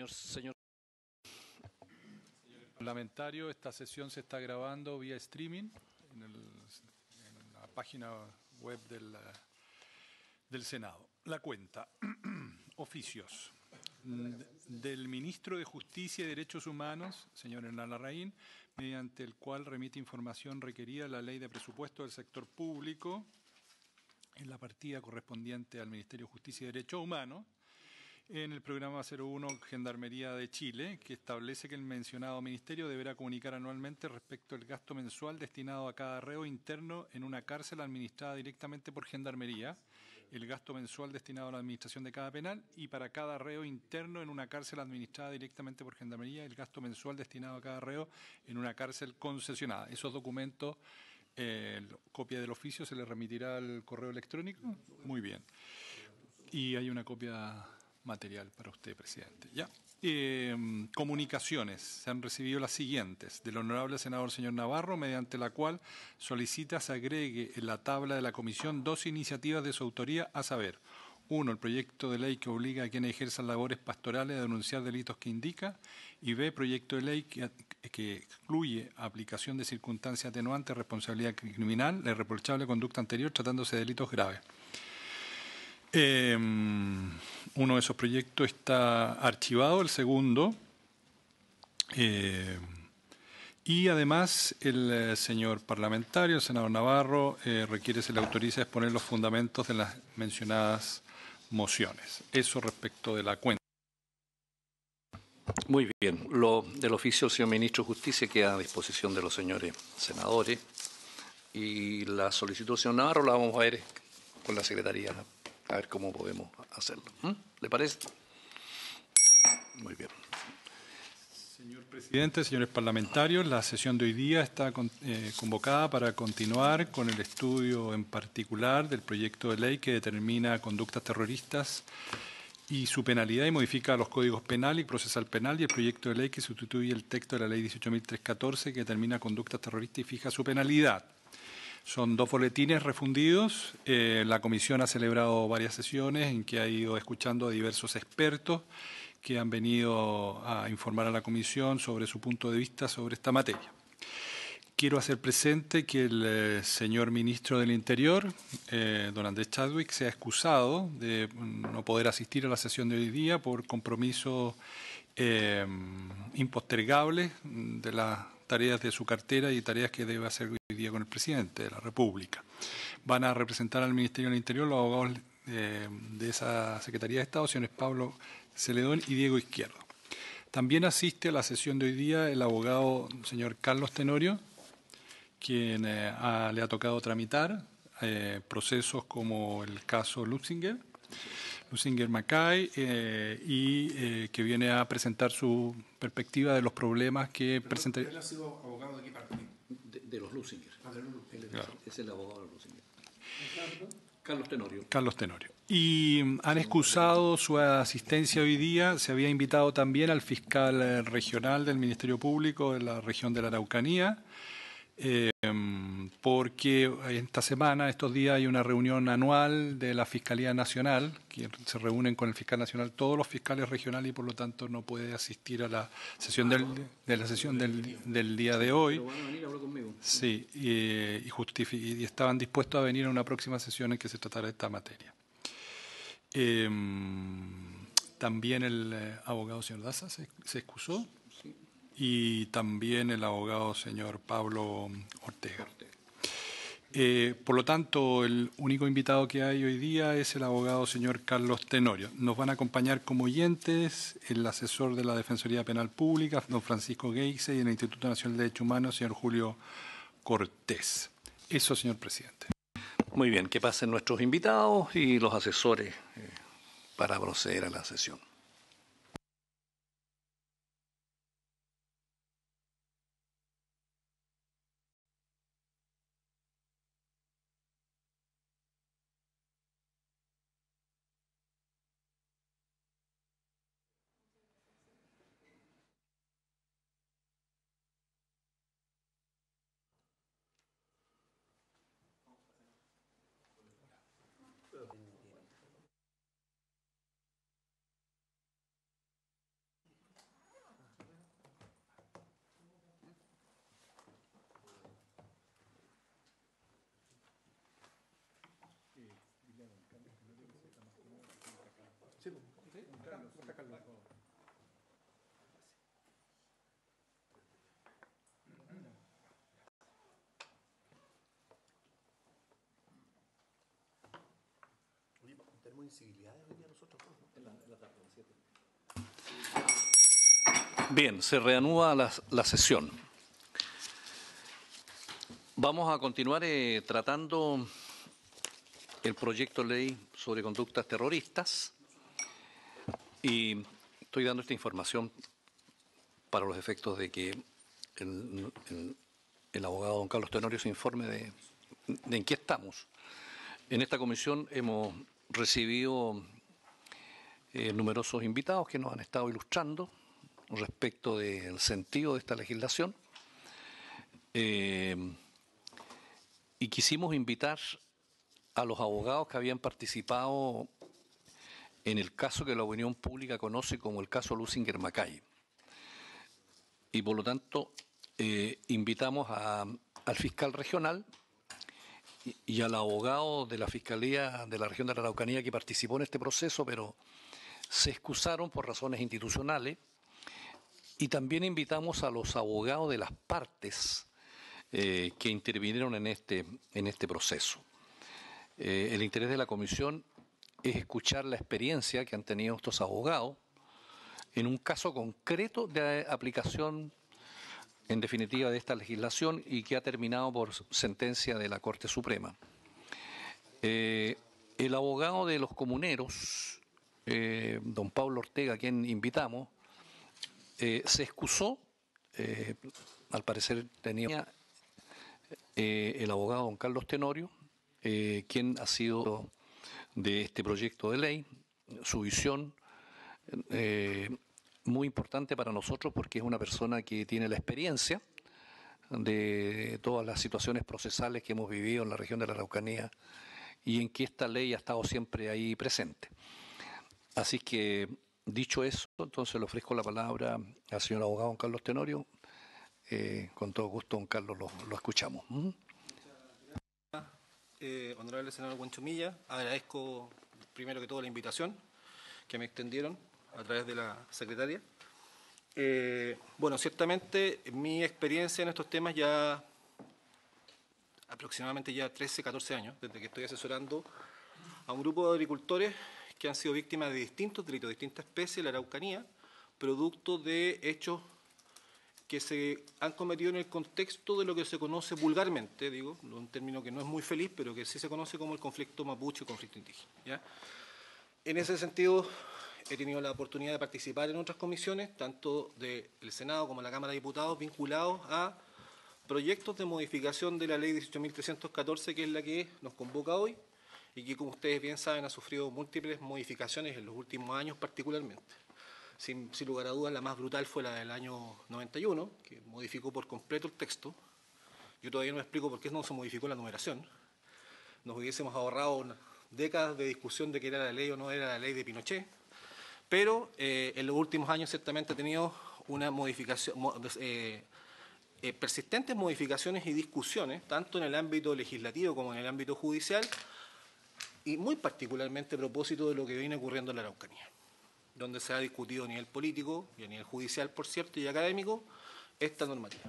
Señor parlamentario, esta sesión se está grabando vía streaming en la página web del Senado. La cuenta. Oficios. Del Ministro de Justicia y Derechos Humanos, señor Hernán Larraín, mediante el cual remite información requerida a la Ley de Presupuesto del Sector Público en la partida correspondiente al Ministerio de Justicia y Derechos Humanos, en el programa 01 Gendarmería de Chile, que establece que el mencionado ministerio deberá comunicar anualmente respecto al gasto mensual destinado a cada reo interno en una cárcel administrada directamente por Gendarmería, el gasto mensual destinado a la administración de cada penal, y para cada reo interno en una cárcel administrada directamente por Gendarmería, el gasto mensual destinado a cada reo en una cárcel concesionada. Esos documentos, copia del oficio, se le remitirá al correo electrónico. Muy bien. Y hay una copia material para usted, presidente. Ya. Comunicaciones. Se han recibido las siguientes. Del honorable senador señor Navarro, mediante la cual solicita se agregue en la tabla de la comisión 2 iniciativas de su autoría, a saber: 1. El proyecto de ley que obliga a quienes ejerzan labores pastorales a denunciar delitos que indica, y B. Proyecto de ley que excluye aplicación de circunstancias atenuantes, responsabilidad criminal, la irreprochable conducta anterior tratándose de delitos graves. Uno de esos proyectos está archivado, el segundo, y además el señor parlamentario, el senador Navarro, requiere se le autorice a exponer los fundamentos de las mencionadas mociones. Eso respecto de la cuenta. Muy bien. Lo del oficio del señor Ministro de Justicia queda a disposición de los señores senadores. Y la solicitud del señor Navarro la vamos a ver con la Secretaría, a ver cómo podemos hacerlo. ¿Le parece? Muy bien. Señor presidente, señores parlamentarios, la sesión de hoy día está convocada para continuar con el estudio en particular del proyecto de ley que determina conductas terroristas y su penalidad y modifica los códigos penal y procesal penal, y el proyecto de ley que sustituye el texto de la ley 18.314 que determina conductas terroristas y fija su penalidad. Son 2 boletines refundidos. La comisión ha celebrado varias sesiones en que ha ido escuchando a diversos expertos que han venido a informar a la comisión sobre su punto de vista sobre esta materia. Quiero hacer presente que el señor ministro del Interior, don Andrés Chadwick, se ha excusado de no poder asistir a la sesión de hoy día por compromisos impostergables de las tareas de su cartera y tareas que debe hacer hoy día con el presidente de la República. Van a representar al Ministerio del Interior los abogados de esa Secretaría de Estado, señores Pablo Celedón y Diego Izquierdo. También asiste a la sesión de hoy día el abogado señor Carlos Tenorio, quien le ha tocado tramitar procesos como el caso Lusinger Mackay, y que viene a presentar su perspectiva de los problemas que presenta. Él ha sido abogado de qué parte? De los Lusinger. Claro. Es el abogado de los Lusinger. Carlos Tenorio. Carlos Tenorio. Y han excusado su asistencia hoy día. Se había invitado también al fiscal regional del Ministerio Público de la región de la Araucanía, porque esta semana, estos días, hay una reunión anual de la Fiscalía Nacional, que se reúnen con el fiscal nacional todos los fiscales regionales, y por lo tanto no puede asistir a la sesión del día de hoy. Pero van a venir a hablar conmigo. Sí, y estaban dispuestos a venir a una próxima sesión en que se tratara esta materia. También el abogado señor Daza se excusó. Y también el abogado señor Pablo Ortega. Por lo tanto, el único invitado que hay hoy día es el abogado señor Carlos Tenorio. Nos van a acompañar como oyentes el asesor de la Defensoría Penal Pública, don Francisco Geise, y el Instituto Nacional de Derechos Humanos, señor Julio Cortés. Eso, señor presidente. Muy bien, que pasen nuestros invitados y los asesores para proceder a la sesión. Bien, se reanuda la sesión. Vamos a continuar tratando el proyecto de ley sobre conductas terroristas y estoy dando esta información para los efectos de que el abogado don Carlos Tenorio se informe de en qué estamos. En esta comisión hemos recibido numerosos invitados que nos han estado ilustrando respecto del sentido de esta legislación y quisimos invitar a los abogados que habían participado en el caso que la opinión pública conoce como el caso Lusinger Macay. Y por lo tanto invitamos al fiscal regional y al abogado de la Fiscalía de la región de la Araucanía que participó en este proceso, pero se excusaron por razones institucionales. Y también invitamos a los abogados de las partes que intervinieron en este proceso. El interés de la comisión es escuchar la experiencia que han tenido estos abogados en un caso concreto de aplicación, en definitiva, de esta legislación y que ha terminado por sentencia de la Corte Suprema. El abogado de los comuneros, don Pablo Ortega, a quien invitamos, se excusó, al parecer tenía el abogado don Carlos Tenorio, quien ha sido de este proyecto de ley, su visión muy importante para nosotros porque es una persona que tiene la experiencia de todas las situaciones procesales que hemos vivido en la región de la Araucanía y en que esta ley ha estado siempre ahí presente. Así que, dicho eso, entonces le ofrezco la palabra al señor abogado don Carlos Tenorio. Con todo gusto, don Carlos, lo escuchamos. Honorable senador Huanchumilla, agradezco primero que todo la invitación que me extendieron a través de la secretaria. Bueno, ciertamente mi experiencia en estos temas ya aproximadamente ya 13, 14 años, desde que estoy asesorando a un grupo de agricultores que han sido víctimas de distintos delitos, de distintas especies de la Araucanía, producto de hechos que se han cometido en el contexto de lo que se conoce vulgarmente, digo, un término que no es muy feliz, pero que sí se conoce como el conflicto mapuche o conflicto indígena, ¿ya? En ese sentido, he tenido la oportunidad de participar en otras comisiones, tanto del Senado como de la Cámara de Diputados, vinculados a proyectos de modificación de la Ley 18.314, que es la que nos convoca hoy, y que, como ustedes bien saben, ha sufrido múltiples modificaciones en los últimos años particularmente. Sin lugar a dudas, la más brutal fue la del año 91, que modificó por completo el texto. Yo todavía no me explico por qué no se modificó la numeración. Nos hubiésemos ahorrado décadas de discusión de que era la ley o no era la ley de Pinochet, pero en los últimos años ciertamente ha tenido una modificación, persistentes modificaciones y discusiones, tanto en el ámbito legislativo como en el ámbito judicial, y muy particularmente a propósito de lo que viene ocurriendo en la Araucanía, donde se ha discutido a nivel político y a nivel judicial, por cierto, y académico, esta normativa.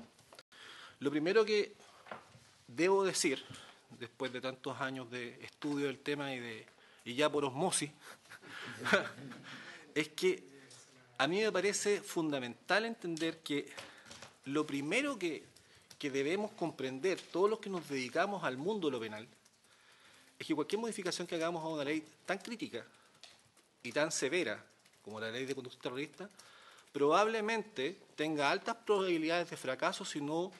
Lo primero que debo decir, después de tantos años de estudio del tema y ya por osmosis, es que a mí me parece fundamental entender que lo primero que debemos comprender todos los que nos dedicamos al mundo de lo penal es que cualquier modificación que hagamos a una ley tan crítica y tan severa como la ley de conducta terrorista, probablemente tenga altas probabilidades de fracaso si no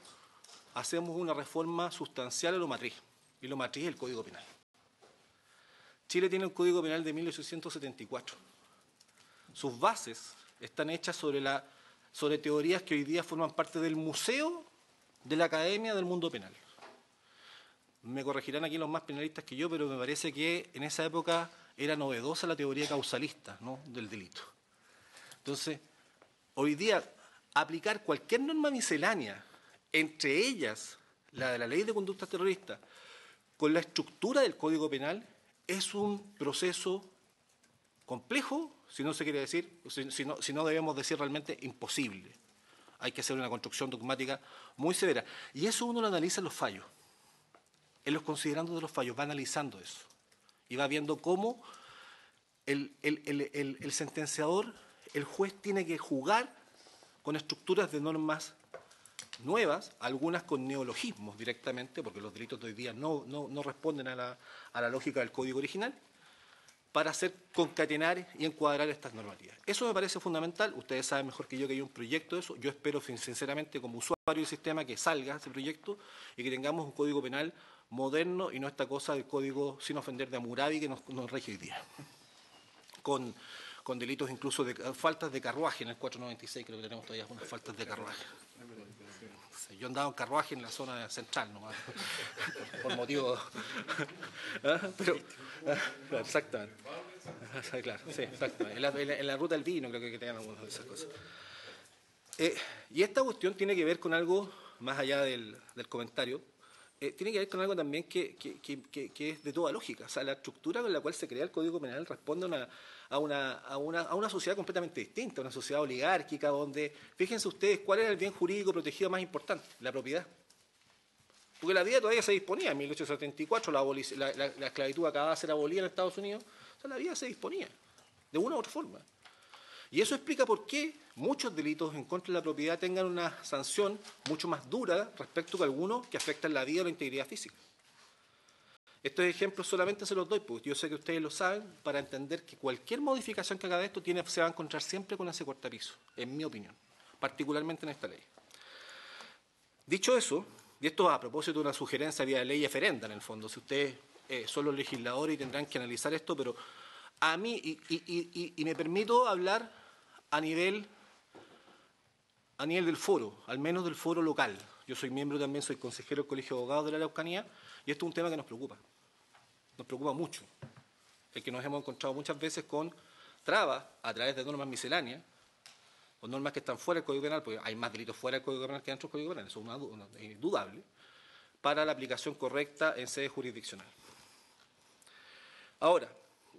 hacemos una reforma sustancial a lo matriz, y lo matriz es el Código Penal. Chile tiene un Código Penal de 1874. Sus bases están hechas sobre teorías que hoy día forman parte del museo de la Academia del Mundo Penal. Me corregirán aquí los más penalistas que yo, pero me parece que en esa época era novedosa la teoría causalista, ¿no?, del delito. Entonces, hoy día, aplicar cualquier norma miscelánea, entre ellas la de la ley de conducta terrorista, con la estructura del Código Penal, es un proceso complejo, si no se quiere decir, si no debemos decir realmente imposible. Hay que hacer una construcción dogmática muy severa. Y eso uno lo analiza en los fallos. En los considerandos de los fallos, va analizando eso. Y va viendo cómo el sentenciador, el juez, tiene que jugar con estructuras de normas nuevas, algunas con neologismos directamente, porque los delitos de hoy día no responden a la lógica del código original, para hacer concatenar y encuadrar estas normativas. Eso me parece fundamental. Ustedes saben mejor que yo que hay un proyecto de eso. Yo espero sinceramente como usuario del sistema que salga ese proyecto y que tengamos un código penal moderno y no esta cosa del código sin ofender de Hammurabi que nos rige hoy día. Con delitos incluso de faltas de carruaje en el 496, creo que tenemos todavía algunas faltas de carruaje. Yo andaba en carruaje en la zona central nomás, por motivo. Pero, exactamente. Claro, sí, exactamente. En la ruta del vino creo que tenían algunas de esas cosas. Y esta cuestión tiene que ver con algo, más allá del comentario, tiene que ver con algo también que es de toda lógica. O sea, la estructura con la cual se crea el Código Penal responde a una sociedad completamente distinta, una sociedad oligárquica, donde, fíjense ustedes, ¿cuál era el bien jurídico protegido más importante? La propiedad. Porque la vida todavía se disponía. En 1874 la esclavitud acababa de ser abolida en Estados Unidos. O sea, la vida se disponía, de una u otra forma. Y eso explica por qué muchos delitos en contra de la propiedad tengan una sanción mucho más dura respecto a algunos que afectan la vida o la integridad física. Estos ejemplos solamente se los doy, porque yo sé que ustedes lo saben, para entender que cualquier modificación que haga de esto se va a encontrar siempre con ese cortapiso, en mi opinión, particularmente en esta ley. Dicho eso, y esto a propósito de una sugerencia vía ley eferenda, en el fondo, si ustedes son los legisladores y tendrán que analizar esto, pero a mí, y me permito hablar a nivel del foro, al menos del foro local. Yo soy miembro también, soy consejero del Colegio de Abogados de la Araucanía, y esto es un tema que nos preocupa mucho. El que nos hemos encontrado muchas veces con trabas a través de normas misceláneas, o normas que están fuera del Código Penal, porque hay más delitos fuera del Código Penal que dentro del Código Penal, eso es indudable, para la aplicación correcta en sede jurisdiccional. Ahora,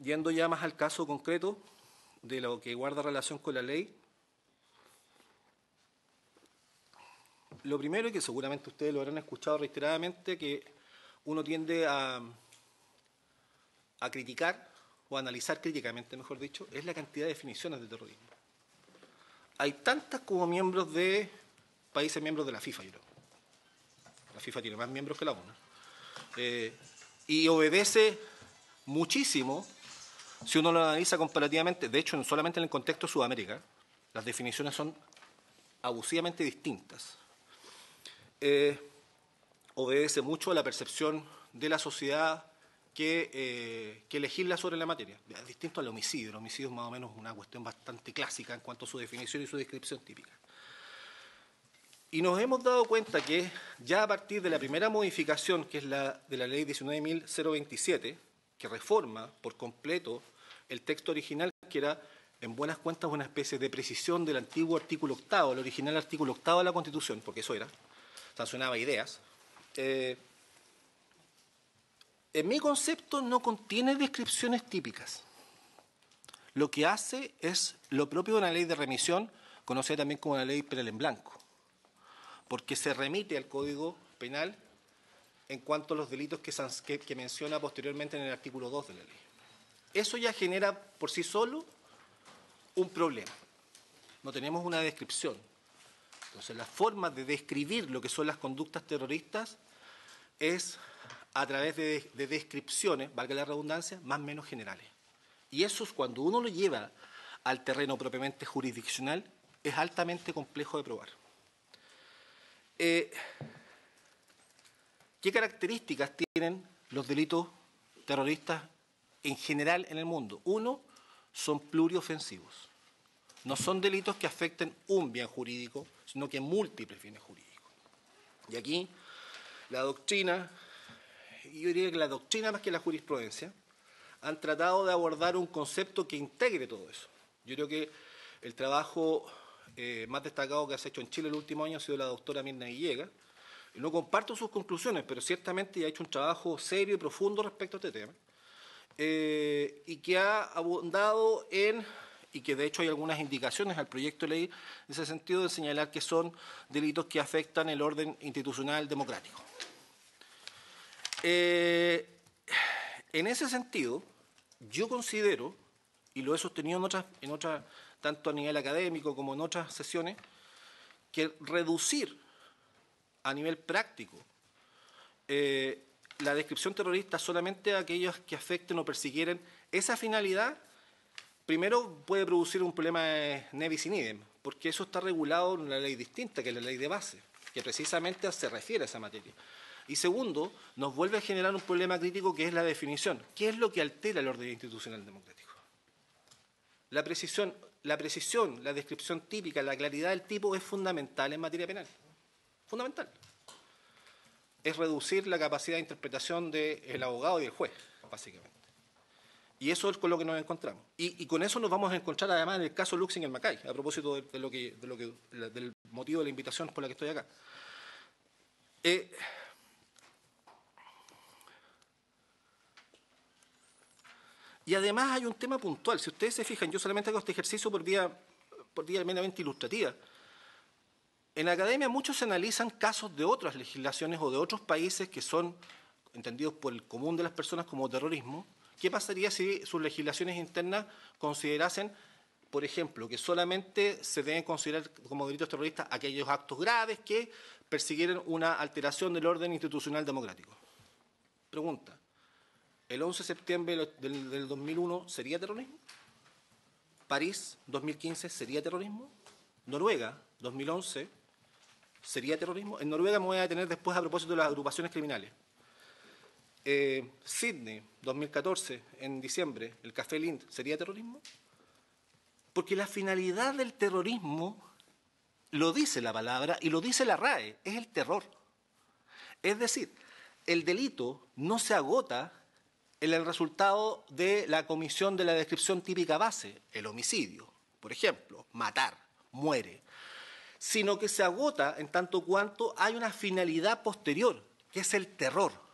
yendo ya más al caso concreto de lo que guarda relación con la ley, lo primero, y que seguramente ustedes lo habrán escuchado reiteradamente, que uno tiende a criticar, o a analizar críticamente, mejor dicho, es la cantidad de definiciones de terrorismo. Hay tantas como miembros de países miembros de la FIFA, yo creo. La FIFA tiene más miembros que la ONU. Y obedece muchísimo, si uno lo analiza comparativamente, de hecho, solamente en el contexto de Sudamérica, las definiciones son abusivamente distintas. Obedece mucho a la percepción de la sociedad que legisla sobre la materia. Es distinto al homicidio. El homicidio es más o menos una cuestión bastante clásica en cuanto a su definición y su descripción típica. Y nos hemos dado cuenta que ya a partir de la primera modificación, que es la de la ley 19.027, que reforma por completo el texto original, que era, en buenas cuentas, una especie de precisión del antiguo artículo 8, el original artículo 8 de la Constitución, porque eso era, sancionaba ideas. En mi concepto no contiene descripciones típicas. Lo que hace es lo propio de una ley de remisión, conocida también como la ley penal en blanco, porque se remite al Código Penal en cuanto a los delitos que menciona posteriormente en el artículo 2 de la ley. Eso ya genera por sí solo un problema. No tenemos una descripción. Entonces, la forma de describir lo que son las conductas terroristas es a través de descripciones, valga la redundancia, más o menos generales. Y eso es cuando uno lo lleva al terreno propiamente jurisdiccional, es altamente complejo de probar. ¿Qué características tienen los delitos terroristas en general en el mundo? Uno, son pluriofensivos. No son delitos que afecten un bien jurídico, sino que múltiples bienes jurídicos. Y aquí la doctrina, yo diría que la doctrina más que la jurisprudencia, han tratado de abordar un concepto que integre todo eso. Yo creo que el trabajo más destacado que se ha hecho en Chile el último año ha sido la doctora Mirna Villegas. No comparto sus conclusiones, pero ciertamente ha hecho un trabajo serio y profundo respecto a este tema, y que ha abundado en y que de hecho hay algunas indicaciones al proyecto de ley en ese sentido de señalar que son delitos que afectan el orden institucional democrático. En ese sentido, yo considero, y lo he sostenido en otras, tanto a nivel académico como en otras sesiones, que reducir a nivel práctico la descripción terrorista solamente a aquellos que afecten o persiguieren esa finalidad, primero puede producir un problema de nevis in idem, porque eso está regulado en una ley distinta, que es la ley de base, que precisamente se refiere a esa materia. Y segundo, nos vuelve a generar un problema crítico que es la definición. ¿Qué es lo que altera el orden institucional democrático? La precisión, la descripción típica, la claridad del tipo es fundamental en materia penal. Fundamental. Es reducir la capacidad de interpretación del abogado y del juez, básicamente. Y eso es con lo que nos encontramos. Y con eso nos vamos a encontrar además en el caso Luxinger-Mackay, a propósito del motivo de la invitación por la que estoy acá. Y además hay un tema puntual. Si ustedes se fijan, yo solamente hago este ejercicio por vía meramente ilustrativa. En la academia muchos se analizan casos de otras legislaciones o de otros países que son entendidos por el común de las personas como terrorismo. ¿Qué pasaría si sus legislaciones internas considerasen, por ejemplo, que solamente se deben considerar como delitos terroristas aquellos actos graves que persiguieran una alteración del orden institucional democrático? Pregunta. ¿El 11 de septiembre del 2001 sería terrorismo? ¿París, 2015, sería terrorismo? ¿Noruega, 2011, sería terrorismo? En Noruega me voy a detener después a propósito de las agrupaciones criminales. Sydney, 2014, en diciembre, el Café Lind, ¿sería terrorismo? Porque la finalidad del terrorismo, lo dice la palabra y lo dice la RAE, es el terror. Es decir, el delito no se agota en el resultado de la comisión de la descripción típica base, el homicidio, por ejemplo, matar, muere, sino que se agota en tanto cuanto hay una finalidad posterior, que es el terror.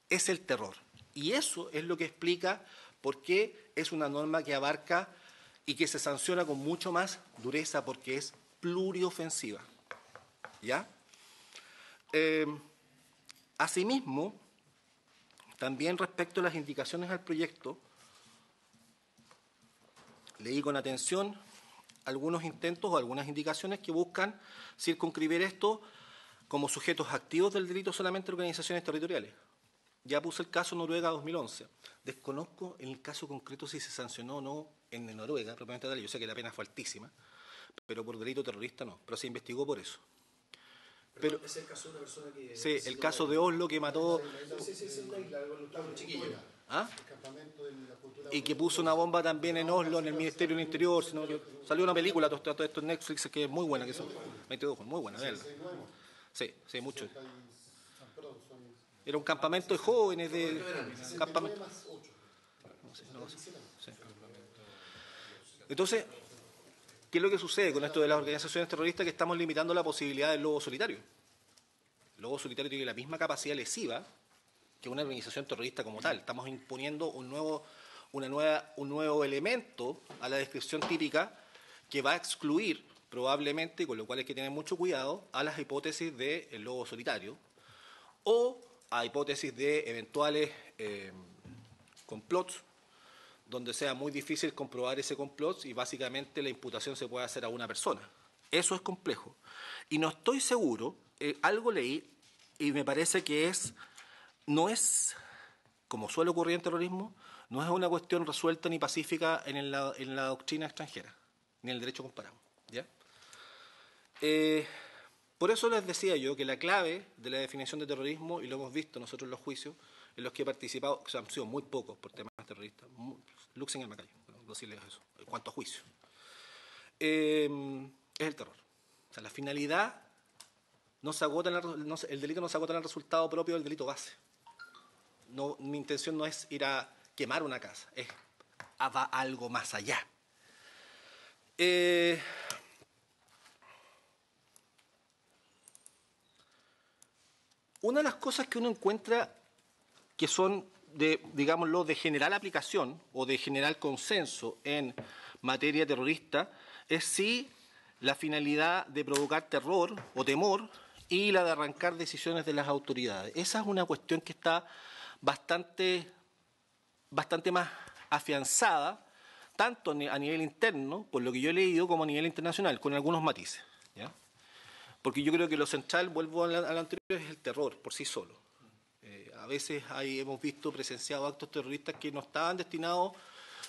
Es el terror. Y eso es lo que explica por qué es una norma que abarca y que se sanciona con mucho más dureza, porque es pluriofensiva. ¿Ya? Asimismo, también respecto a las indicaciones al proyecto, leí con atención algunos intentos o algunas indicaciones que buscan circunscribir esto como sujetos activos del delito solamente organizaciones territoriales. Ya puse el caso Noruega 2011. Desconozco en el caso concreto si se sancionó o no en Noruega, propiamente tal. Yo sé que la pena fue altísima, pero por delito terrorista no. Pero se investigó por eso. Pero es el caso de una persona que... Sí, el caso de Oslo que mató... ¿Ah? Y que puso una bomba también en Oslo, en el Ministerio del Interior. Sino que salió una película, todo esto en Netflix, que es muy buena. Que son 22, muy buena, verla. Sí, mucho. Era un campamento de jóvenes, campamento. Entonces, ¿qué es lo que sucede con esto de las organizaciones terroristas? Que estamos limitando la posibilidad del lobo solitario. El lobo solitario tiene la misma capacidad lesiva que una organización terrorista como tal. Estamos imponiendo un nuevo elemento a la descripción típica que va a excluir probablemente, con lo cual hay que tener mucho cuidado, a las hipótesis del lobo solitario o a hipótesis de eventuales complots donde sea muy difícil comprobar ese complot y básicamente la imputación se puede hacer a una persona. Eso es complejo. Y no estoy seguro, algo leí y me parece que no es, como suele ocurrir en terrorismo, no es una cuestión resuelta ni pacífica en la doctrina extranjera, ni en el derecho comparado. ¿Ya? Por eso les decía yo que la clave de la definición de terrorismo, y lo hemos visto nosotros en los juicios, en los que he participado, que han sido muy pocos por temas terroristas, Luxinger-Mackay, decirles eso, en cuanto a juicio, es el terror. O sea, la finalidad no se agota el delito no se agota en el resultado propio del delito base. No, mi intención no es ir a quemar una casa, va algo más allá. Una de las cosas que uno encuentra que son digámoslo, de general aplicación o de general consenso en materia terrorista es sí la finalidad de provocar terror o temor y la de arrancar decisiones de las autoridades. Esa es una cuestión que está bastante más afianzada, tanto a nivel interno, por lo que yo he leído, como a nivel internacional, con algunos matices, ¿ya? Porque yo creo que lo central, vuelvo a lo anterior, es el terror por sí solo. A veces hemos visto presenciado actos terroristas que no estaban destinados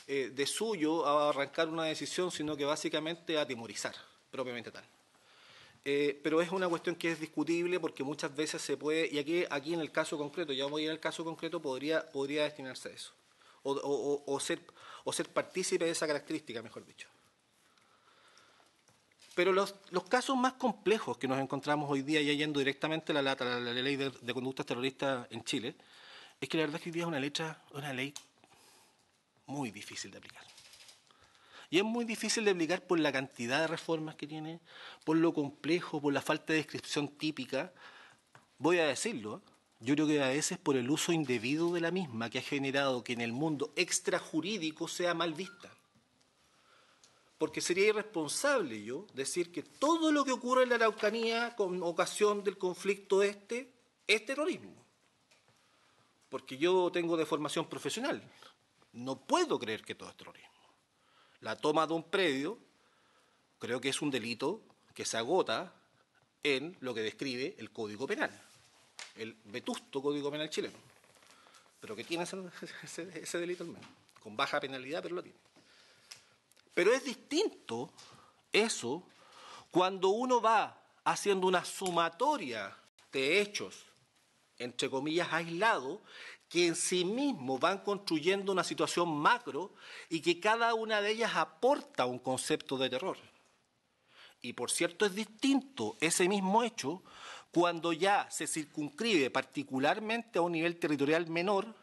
de suyo a arrancar una decisión, sino que básicamente a atemorizar, propiamente tal. Pero es una cuestión que es discutible porque muchas veces se puede, y aquí en el caso concreto, ya voy a ir al caso concreto, podría destinarse a eso, o ser partícipe de esa característica, mejor dicho. Pero los casos más complejos que nos encontramos hoy día, ya yendo directamente a la ley de conductas terroristas en Chile, es que la verdad es que hoy día es una ley muy difícil de aplicar. Y es muy difícil de aplicar por la cantidad de reformas que tiene, por lo complejo, por la falta de descripción típica. Voy a decirlo, yo creo que a veces por el uso indebido de la misma que ha generado que en el mundo extrajurídico sea mal vista. Porque sería irresponsable yo decir que todo lo que ocurre en la Araucanía con ocasión del conflicto es terrorismo. Porque yo tengo de formación profesional. No puedo creer que todo es terrorismo. La toma de un predio creo que es un delito que se agota en lo que describe el Código Penal, el vetusto Código Penal chileno, pero que tiene ese delito al menos, con baja penalidad, pero lo tiene. Pero es distinto eso cuando uno va haciendo una sumatoria de hechos, entre comillas, aislados, que en sí mismos van construyendo una situación macro y que cada una de ellas aporta un concepto de terror. Y por cierto es distinto ese mismo hecho cuando ya se circunscribe particularmente a un nivel territorial menor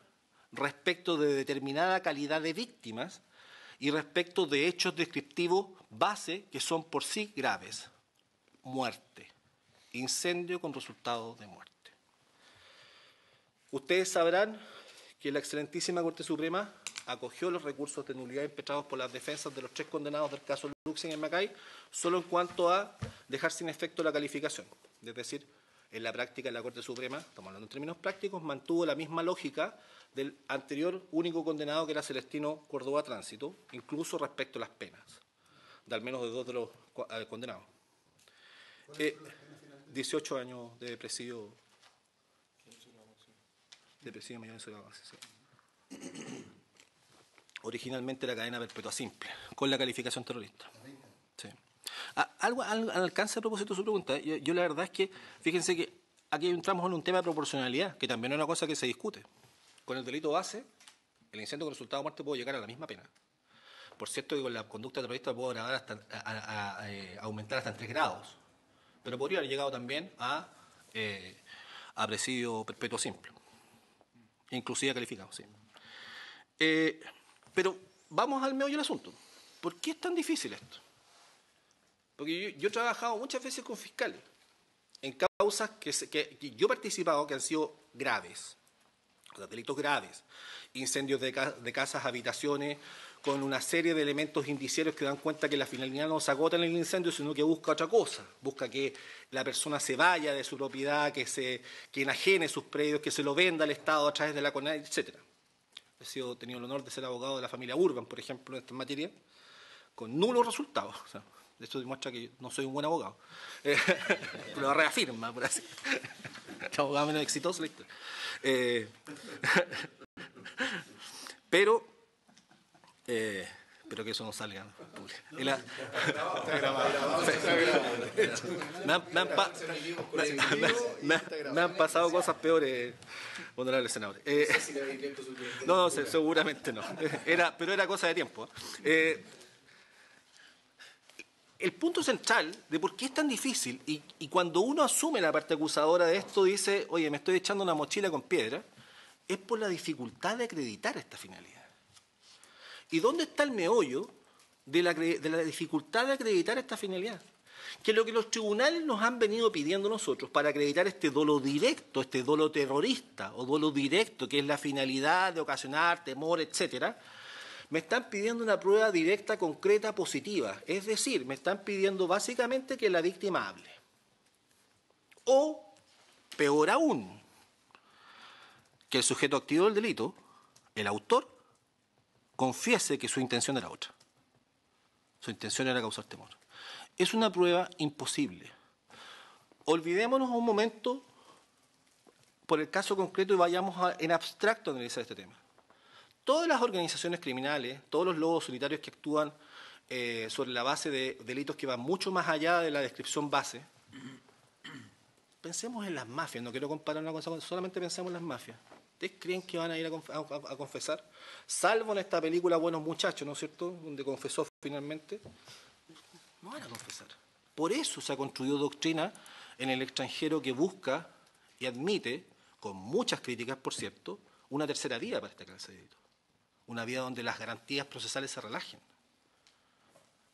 respecto de determinada calidad de víctimas y respecto de hechos descriptivos base que son por sí graves. Muerte, incendio con resultado de muerte. Ustedes sabrán que la excelentísima Corte Suprema acogió los recursos de nulidad impetrados por las defensas de los 3 condenados del caso Luxem en Macay, solo en cuanto a dejar sin efecto la calificación. Es decir, en la práctica la Corte Suprema, estamos hablando en términos prácticos, mantuvo la misma lógica del anterior único condenado que era Celestino Córdoba Tránsito, incluso respecto a las penas, de al menos de 2 de los condenados. 18 años de presidio. Mayor de base, sí. Originalmente era cadena perpetua simple, con la calificación terrorista. Sí. Algo al alcance a propósito de su pregunta, yo la verdad es que, fíjense que aquí entramos en un tema de proporcionalidad, que también es una cosa que se discute. Con el delito base, el incendio con resultado de muerte puede llegar a la misma pena. Por cierto, que con la conducta terrorista puede aumentar hasta en 3 grados, pero podría haber llegado también a presidio perpetuo simple. Inclusive calificado, sí. Pero vamos al meollo del asunto. ¿Por qué es tan difícil esto? Porque yo he trabajado muchas veces con fiscales en causas que yo he participado que han sido graves, o sea, delitos graves, incendios de casas, habitaciones, con una serie de elementos indiciarios que dan cuenta que la finalidad no se agota en el incendio, sino que busca otra cosa. Busca que la persona se vaya de su propiedad, que enajene sus predios, que se lo venda al Estado a través de la CONADE, etc. He tenido el honor de ser abogado de la familia Urban, por ejemplo, en esta materia, con nulos resultados. O sea, esto demuestra que no soy un buen abogado. Pero lo reafirma, por así. El abogado menos exitoso de la historia. Pero que eso no salga me han pasado cosas peores, honorable senador. No, seguramente no. Pero era cosa de tiempo. El punto central de por qué es tan difícil, y cuando uno asume la parte acusadora de esto, dice, oye, me estoy echando una mochila con piedra, es por la dificultad de acreditar esta finalidad. ¿Y dónde está el meollo de la dificultad de acreditar esta finalidad? que lo que los tribunales nos han venido pidiendo nosotros para acreditar este dolo directo, este dolo terrorista o dolo directo, que es la finalidad de ocasionar temor, etcétera, me están pidiendo una prueba directa, concreta, positiva. Es decir, me están pidiendo básicamente que la víctima hable. O, peor aún, que el sujeto activo del delito, el autor, confiese que su intención era otra. Su intención era causar temor. Es una prueba imposible. Olvidémonos un momento por el caso concreto y vayamos en abstracto a analizar este tema. Todas las organizaciones criminales, todos los lobos solitarios que actúan sobre la base de delitos que van mucho más allá de la descripción base, pensemos en las mafias, no quiero comparar una cosa, solamente pensemos en las mafias. ¿Ustedes creen que van a ir a confesar? Salvo en esta película Buenos Muchachos, ¿no es cierto?, donde confesó finalmente. No van a confesar. Por eso se ha construido doctrina en el extranjero que busca y admite, con muchas críticas, por cierto, una tercera vía para esta clase de delito. Una vía donde las garantías procesales se relajen.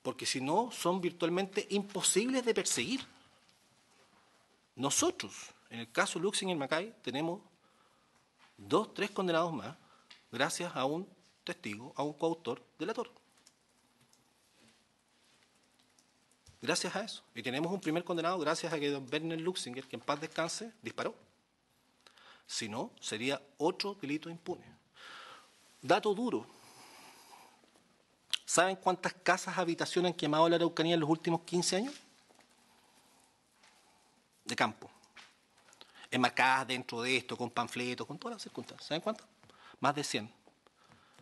Porque si no, son virtualmente imposibles de perseguir. Nosotros, en el caso Luxinger y Macay, tenemos 2, 3 condenados más, gracias a un testigo, a un coautor delator. Gracias a eso. Y tenemos un primer condenado gracias a que don Werner Luxinger, que en paz descanse, disparó. Si no, sería otro delito impune. Dato duro. ¿Saben cuántas casas habitación han quemado en la Araucanía en los últimos 15 años? De campo. Enmarcadas dentro de esto, con panfletos, con todas las circunstancias. ¿Saben cuántas? Más de 100.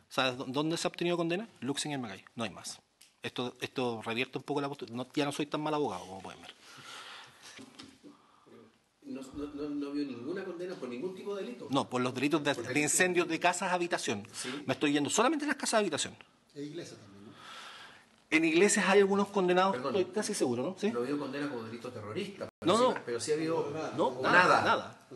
¿Sabes dónde se ha obtenido condena? Luxinger y Macay. No hay más. Esto revierte un poco la postura. Ya no soy tan mal abogado, como pueden ver. No vio ninguna condena por ningún tipo de delito. No, por los delitos de incendios de casas habitación. ¿Sí? Me estoy yendo solamente en las casas habitación. E iglesias también, ¿no? En iglesias hay algunos condenados, perdón, estoy casi seguro, ¿no? ¿Sí? No vio condena como delito terrorista. Pero sí ha habido... No, nada.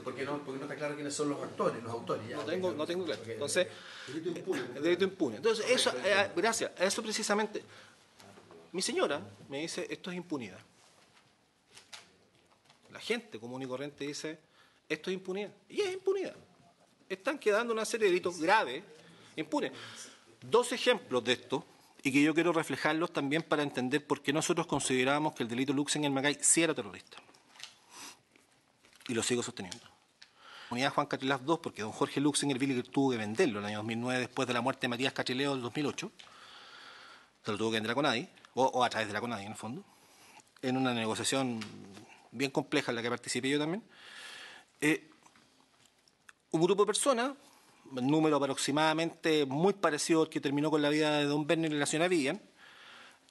Porque no está claro quiénes son los actores, los autores. Ya. No tengo claro. Entonces, delito impune. Entonces, eso, gracias. Eso precisamente. Mi señora me dice, esto es impunidad. La gente común y corriente dice, esto es impunidad. Y es impunidad. Están quedando una serie de delitos graves, impunes. 2 ejemplos de esto, y que yo quiero reflejarlos también para entender por qué nosotros considerábamos que el delito Luxinger y Macay sí era terrorista. Y lo sigo sosteniendo. Unidad Juan Catrilaz II, porque don Jorge Luxinger tuvo que venderlo en el año 2009 después de la muerte de Matías Catrileo en el 2008. Se lo tuvo que vender a Conadi, o a través de la Conadi en el fondo, en una negociación bien compleja en la que participé yo también. Un grupo de personas, un número aproximadamente muy parecido al que terminó con la vida de don Werner y la señora Vivian,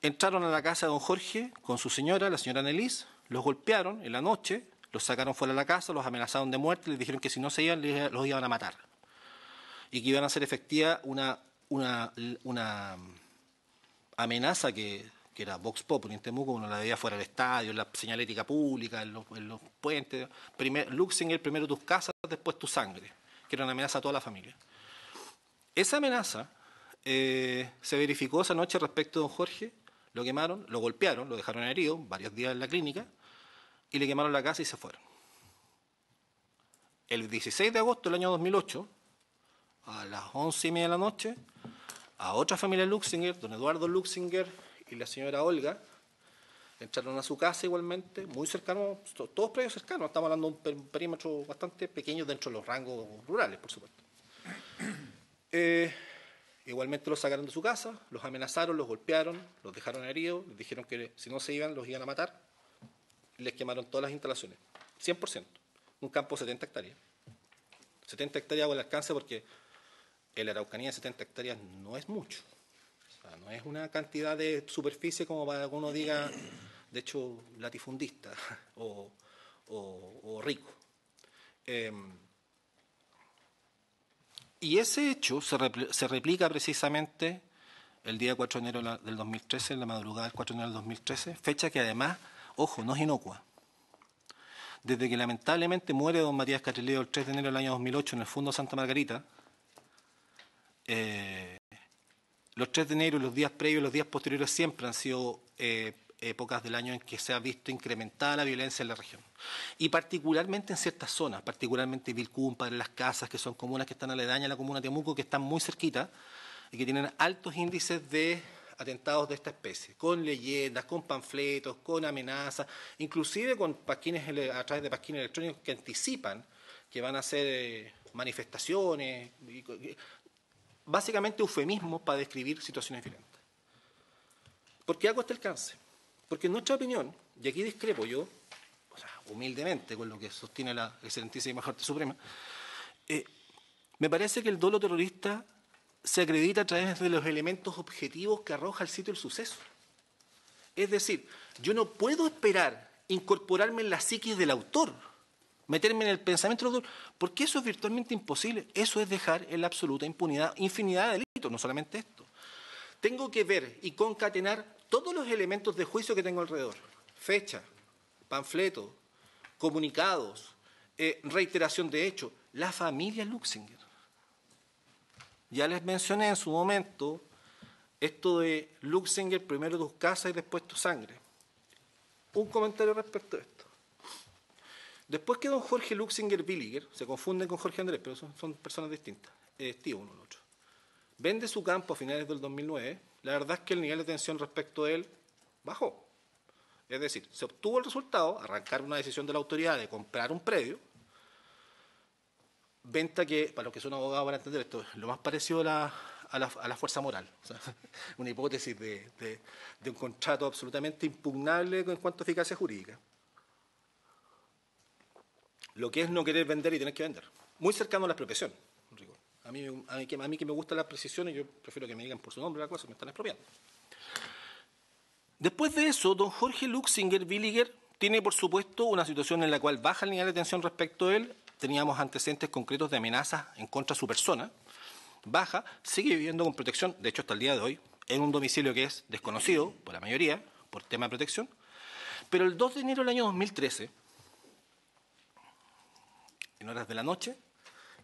entraron a la casa de don Jorge con su señora, la señora Nelis, los golpearon en la noche, los sacaron fuera de la casa, los amenazaron de muerte, les dijeron que si no se iban, los iban a matar. Y que iban a hacer efectiva una amenaza que era Vox Populi en Temuco, uno la veía fuera del estadio, en la señalética pública, en los puentes. Luxinger, primero tus casas, después tu sangre, que era una amenaza a toda la familia. Esa amenaza se verificó esa noche respecto a don Jorge, lo quemaron, lo golpearon, lo dejaron herido, varios días en la clínica, y le quemaron la casa y se fueron. El 16 de agosto del año 2008, a las 11:30 de la noche, a otra familia Luxinger, don Eduardo Luxinger y la señora Olga, entraron a su casa igualmente, muy cercano, todos predios cercanos, estamos hablando de un perímetro bastante pequeño dentro de los rangos rurales, por supuesto. Igualmente los sacaron de su casa, los amenazaron, los golpearon, los dejaron heridos, les dijeron que si no se iban los iban a matar, les quemaron todas las instalaciones, 100%, un campo de 70 hectáreas. 70 hectáreas al alcance porque en la Araucanía 70 hectáreas no es mucho. O sea, no es una cantidad de superficie como para que uno diga, de hecho, latifundista o rico. Y ese hecho se replica precisamente el día 4 de enero del 2013, en la madrugada del 4 de enero del 2013, fecha que además, ojo, no es inocua. Desde que lamentablemente muere don Matías Catrileo el 3 de enero del año 2008 en el Fondo Santa Margarita, los 3 de enero y los días previos y los días posteriores siempre han sido épocas del año en que se ha visto incrementada la violencia en la región. Y particularmente en ciertas zonas, particularmente Vilcún, Padre Las Casas, que son comunas que están aledañas a la comuna de Temuco, que están muy cerquita y que tienen altos índices de atentados de esta especie, con leyendas, con panfletos, con amenazas, inclusive con pasquines, a través de pasquines electrónicos que anticipan que van a hacer manifestaciones, básicamente eufemismos para describir situaciones violentas. ¿Por qué hago este alcance? Porque en nuestra opinión, y aquí discrepo yo, o sea, humildemente con lo que sostiene la excelentísima Corte Suprema, me parece que el dolo terrorista se acredita a través de los elementos objetivos que arroja el sitio del suceso. Es decir, yo no puedo esperar incorporarme en la psiquis del autor, meterme en el pensamiento del autor, porque eso es virtualmente imposible. Eso es dejar en la absoluta impunidad infinidad de delitos, no solamente esto. Tengo que ver y concatenar todos los elementos de juicio que tengo alrededor. Fecha, panfleto, comunicados, reiteración de hechos. La familia Luxinger. Ya les mencioné en su momento esto de Luxinger, primero tus casas y después tu sangre. Un comentario respecto a esto. Después que don Jorge Luxinger Villiger, se confunden con Jorge Andrés, pero son personas distintas, tío uno al otro, vende su campo a finales del 2009, la verdad es que el nivel de tensión respecto a él bajó. Es decir, se obtuvo el resultado, arrancar una decisión de la autoridad de comprar un predio, venta que, para los que son abogados van a entender esto, lo más parecido a la fuerza moral. O sea, una hipótesis de un contrato absolutamente impugnable en cuanto a eficacia jurídica. Lo que es no querer vender y tener que vender. Muy cercano a la expropiación. A mí que me gusta la precisión, y yo prefiero que me digan por su nombre la cosa, me están expropiando. Después de eso, don Jorge Luxinger Villiger tiene, por supuesto, una situación en la cual baja el nivel de tensión respecto a él. Teníamos antecedentes concretos de amenazas en contra de su persona. Baja, sigue viviendo con protección, de hecho hasta el día de hoy, en un domicilio que es desconocido por la mayoría, por tema de protección. Pero el 2 de enero del año 2013, en horas de la noche,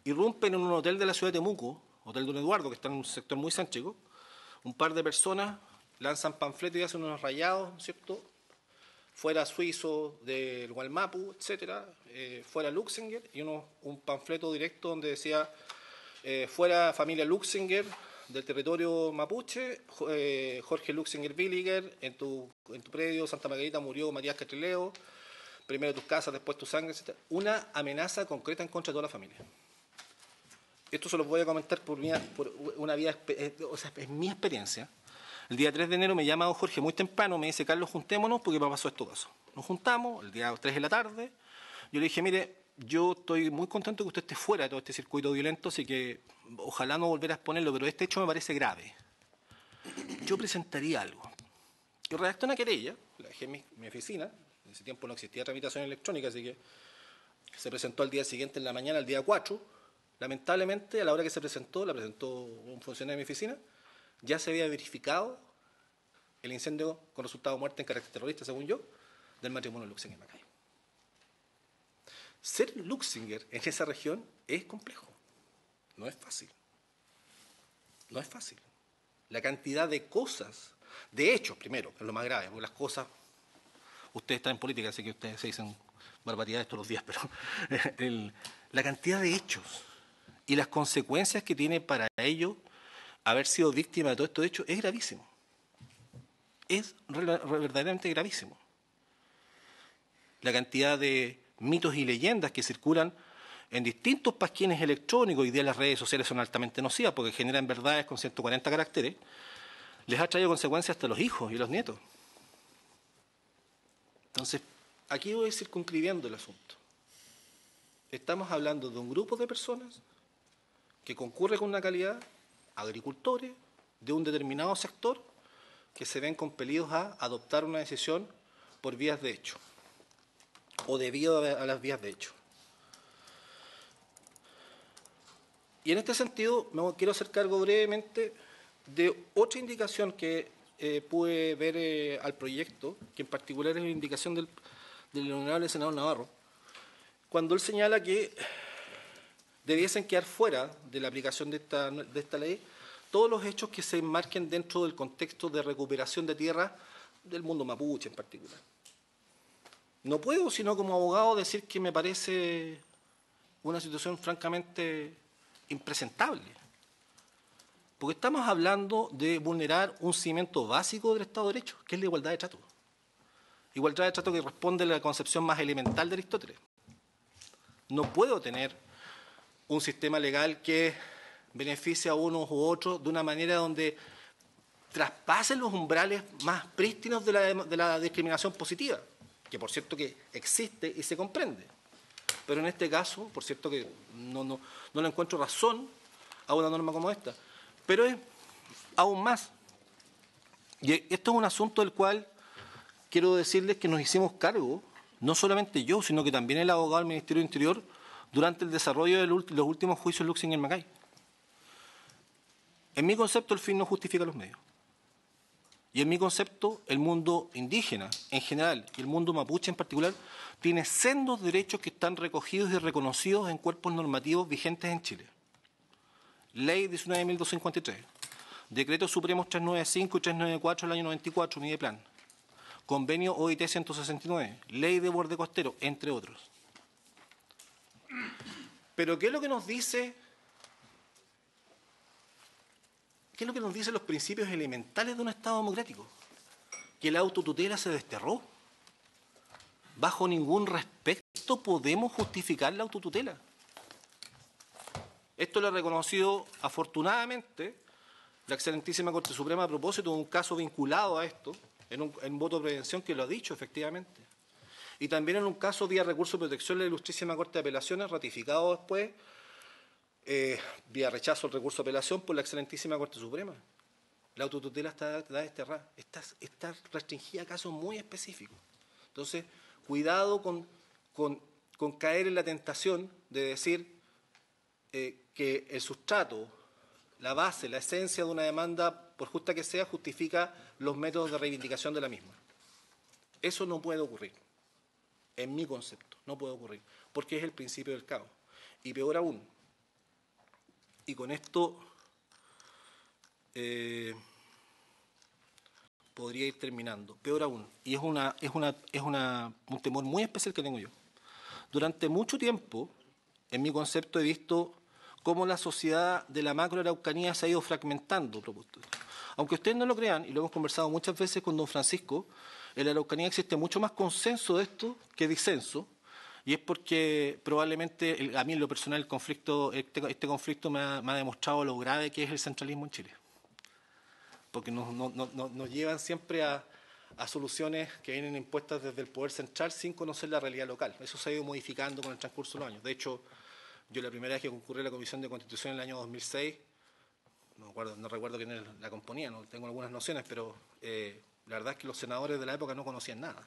irrumpen en un hotel de la ciudad de Temuco, Hotel Don Eduardo, que está en un sector muy céntrico, un par de personas lanzan panfletos y hacen unos rayados, ¿cierto?, fuera suizo del Gualmapu, etcétera, fuera Luxinger, y un panfleto directo donde decía fuera familia Luxinger del territorio mapuche, Jorge Luxinger Villiger, en tu predio Santa Margarita murió Matías Catrileo, primero tus casas, después tu sangre, etcétera. Una amenaza concreta en contra de toda la familia. Esto se los voy a comentar por una vía, o sea, es mi experiencia. El día 3 de enero me llama don Jorge muy temprano, me dice, Carlos, juntémonos porque me pasó esto caso. Nos juntamos, el día 3 de la tarde, yo le dije, mire, yo estoy muy contento que usted esté fuera de todo este circuito violento, así que ojalá no volver a exponerlo, pero este hecho me parece grave. Yo presentaría algo. Yo redacté una querella, la dejé en mi oficina, en ese tiempo no existía tramitación electrónica, así que se presentó al día siguiente en la mañana, el día 4, lamentablemente, a la hora que se presentó, la presentó un funcionario de mi oficina, ya se había verificado el incendio con resultado de muerte en carácter terrorista, según yo, del matrimonio Luxinger Macay. Ser Luxinger en esa región es complejo, no es fácil. No es fácil. La cantidad de cosas, de hechos, primero, que es lo más grave, porque las cosas, ustedes están en política, así que ustedes se dicen barbaridades todos los días, pero la cantidad de hechos y las consecuencias que tiene para ello haber sido víctima de todo estos hechos es gravísimo. Es verdaderamente gravísimo. La cantidad de mitos y leyendas que circulan en distintos pasquines electrónicos, hoy día las redes sociales son altamente nocivas porque generan verdades con 140 caracteres, les ha traído consecuencias hasta los hijos y los nietos. Entonces, aquí voy circunscribiendo el asunto. Estamos hablando de un grupo de personas que concurre con una calidad, agricultores de un determinado sector, que se ven compelidos a adoptar una decisión por vías de hecho o debido a las vías de hecho. Y en este sentido me quiero hacer cargo brevemente de otra indicación que pude ver al proyecto, que en particular es la indicación del honorable senador Navarro, cuando él señala que debiesen quedar fuera de la aplicación de esta ley todos los hechos que se enmarquen dentro del contexto de recuperación de tierra del mundo mapuche en particular. No puedo, sino como abogado, decir que me parece una situación francamente impresentable. Porque estamos hablando de vulnerar un cimiento básico del Estado de Derecho, que es la igualdad de trato. Igualdad de trato que responde a la concepción más elemental de Aristóteles. No puedo tener un sistema legal que beneficie a unos u otros de una manera donde traspasen los umbrales más prístinos de la discriminación positiva, que por cierto que existe y se comprende. Pero en este caso, por cierto que no le encuentro razón a una norma como esta. Pero es aún más. Y esto es un asunto del cual quiero decirles que nos hicimos cargo, no solamente yo, sino que también el abogado del Ministerio del Interior, durante el desarrollo de los últimos juicios Luxinger-Macay. En mi concepto, el fin no justifica los medios. Y en mi concepto, el mundo indígena en general y el mundo mapuche en particular tiene sendos derechos que están recogidos y reconocidos en cuerpos normativos vigentes en Chile. Ley 19.253, Decretos Supremos 395 y 394 del año 94, Mideplan, Convenio OIT 169, Ley de Borde Costero, entre otros. Pero ¿qué es lo que nos dice? ¿Qué es lo que nos dicen los principios elementales de un Estado democrático? Que la autotutela se desterró. Bajo ningún respecto podemos justificar la autotutela. Esto lo ha reconocido afortunadamente la excelentísima Corte Suprema a propósito de un caso vinculado a esto, en voto de prevención, que lo ha dicho efectivamente. Y también en un caso vía recurso de protección de la Ilustrísima Corte de Apelaciones, ratificado después, vía rechazo al recurso de apelación por la excelentísima Corte Suprema. La autotutela está desterrada, está restringida a casos muy específicos. Entonces, cuidado con caer en la tentación de decir que el sustrato, la base, la esencia de una demanda, por justa que sea, justifica los métodos de reivindicación de la misma. Eso no puede ocurrir, en mi concepto, no puede ocurrir, porque es el principio del caos. Y peor aún, y con esto podría ir terminando, peor aún, y es un temor muy especial que tengo yo. Durante mucho tiempo, en mi concepto, he visto cómo la sociedad de la macroaraucanía se ha ido fragmentando. Aunque ustedes no lo crean, y lo hemos conversado muchas veces con don Francisco, en la Araucanía existe mucho más consenso de esto que disenso, y es porque probablemente, a mí en lo personal, el conflicto, este conflicto me ha demostrado lo grave que es el centralismo en Chile. Porque nos llevan siempre a soluciones que vienen impuestas desde el poder central sin conocer la realidad local. Eso se ha ido modificando con el transcurso de los años. De hecho, yo la primera vez que concurrí a la Comisión de Constitución en el año 2006, no recuerdo quién la componía, no tengo algunas nociones, pero la verdad es que los senadores de la época no conocían nada.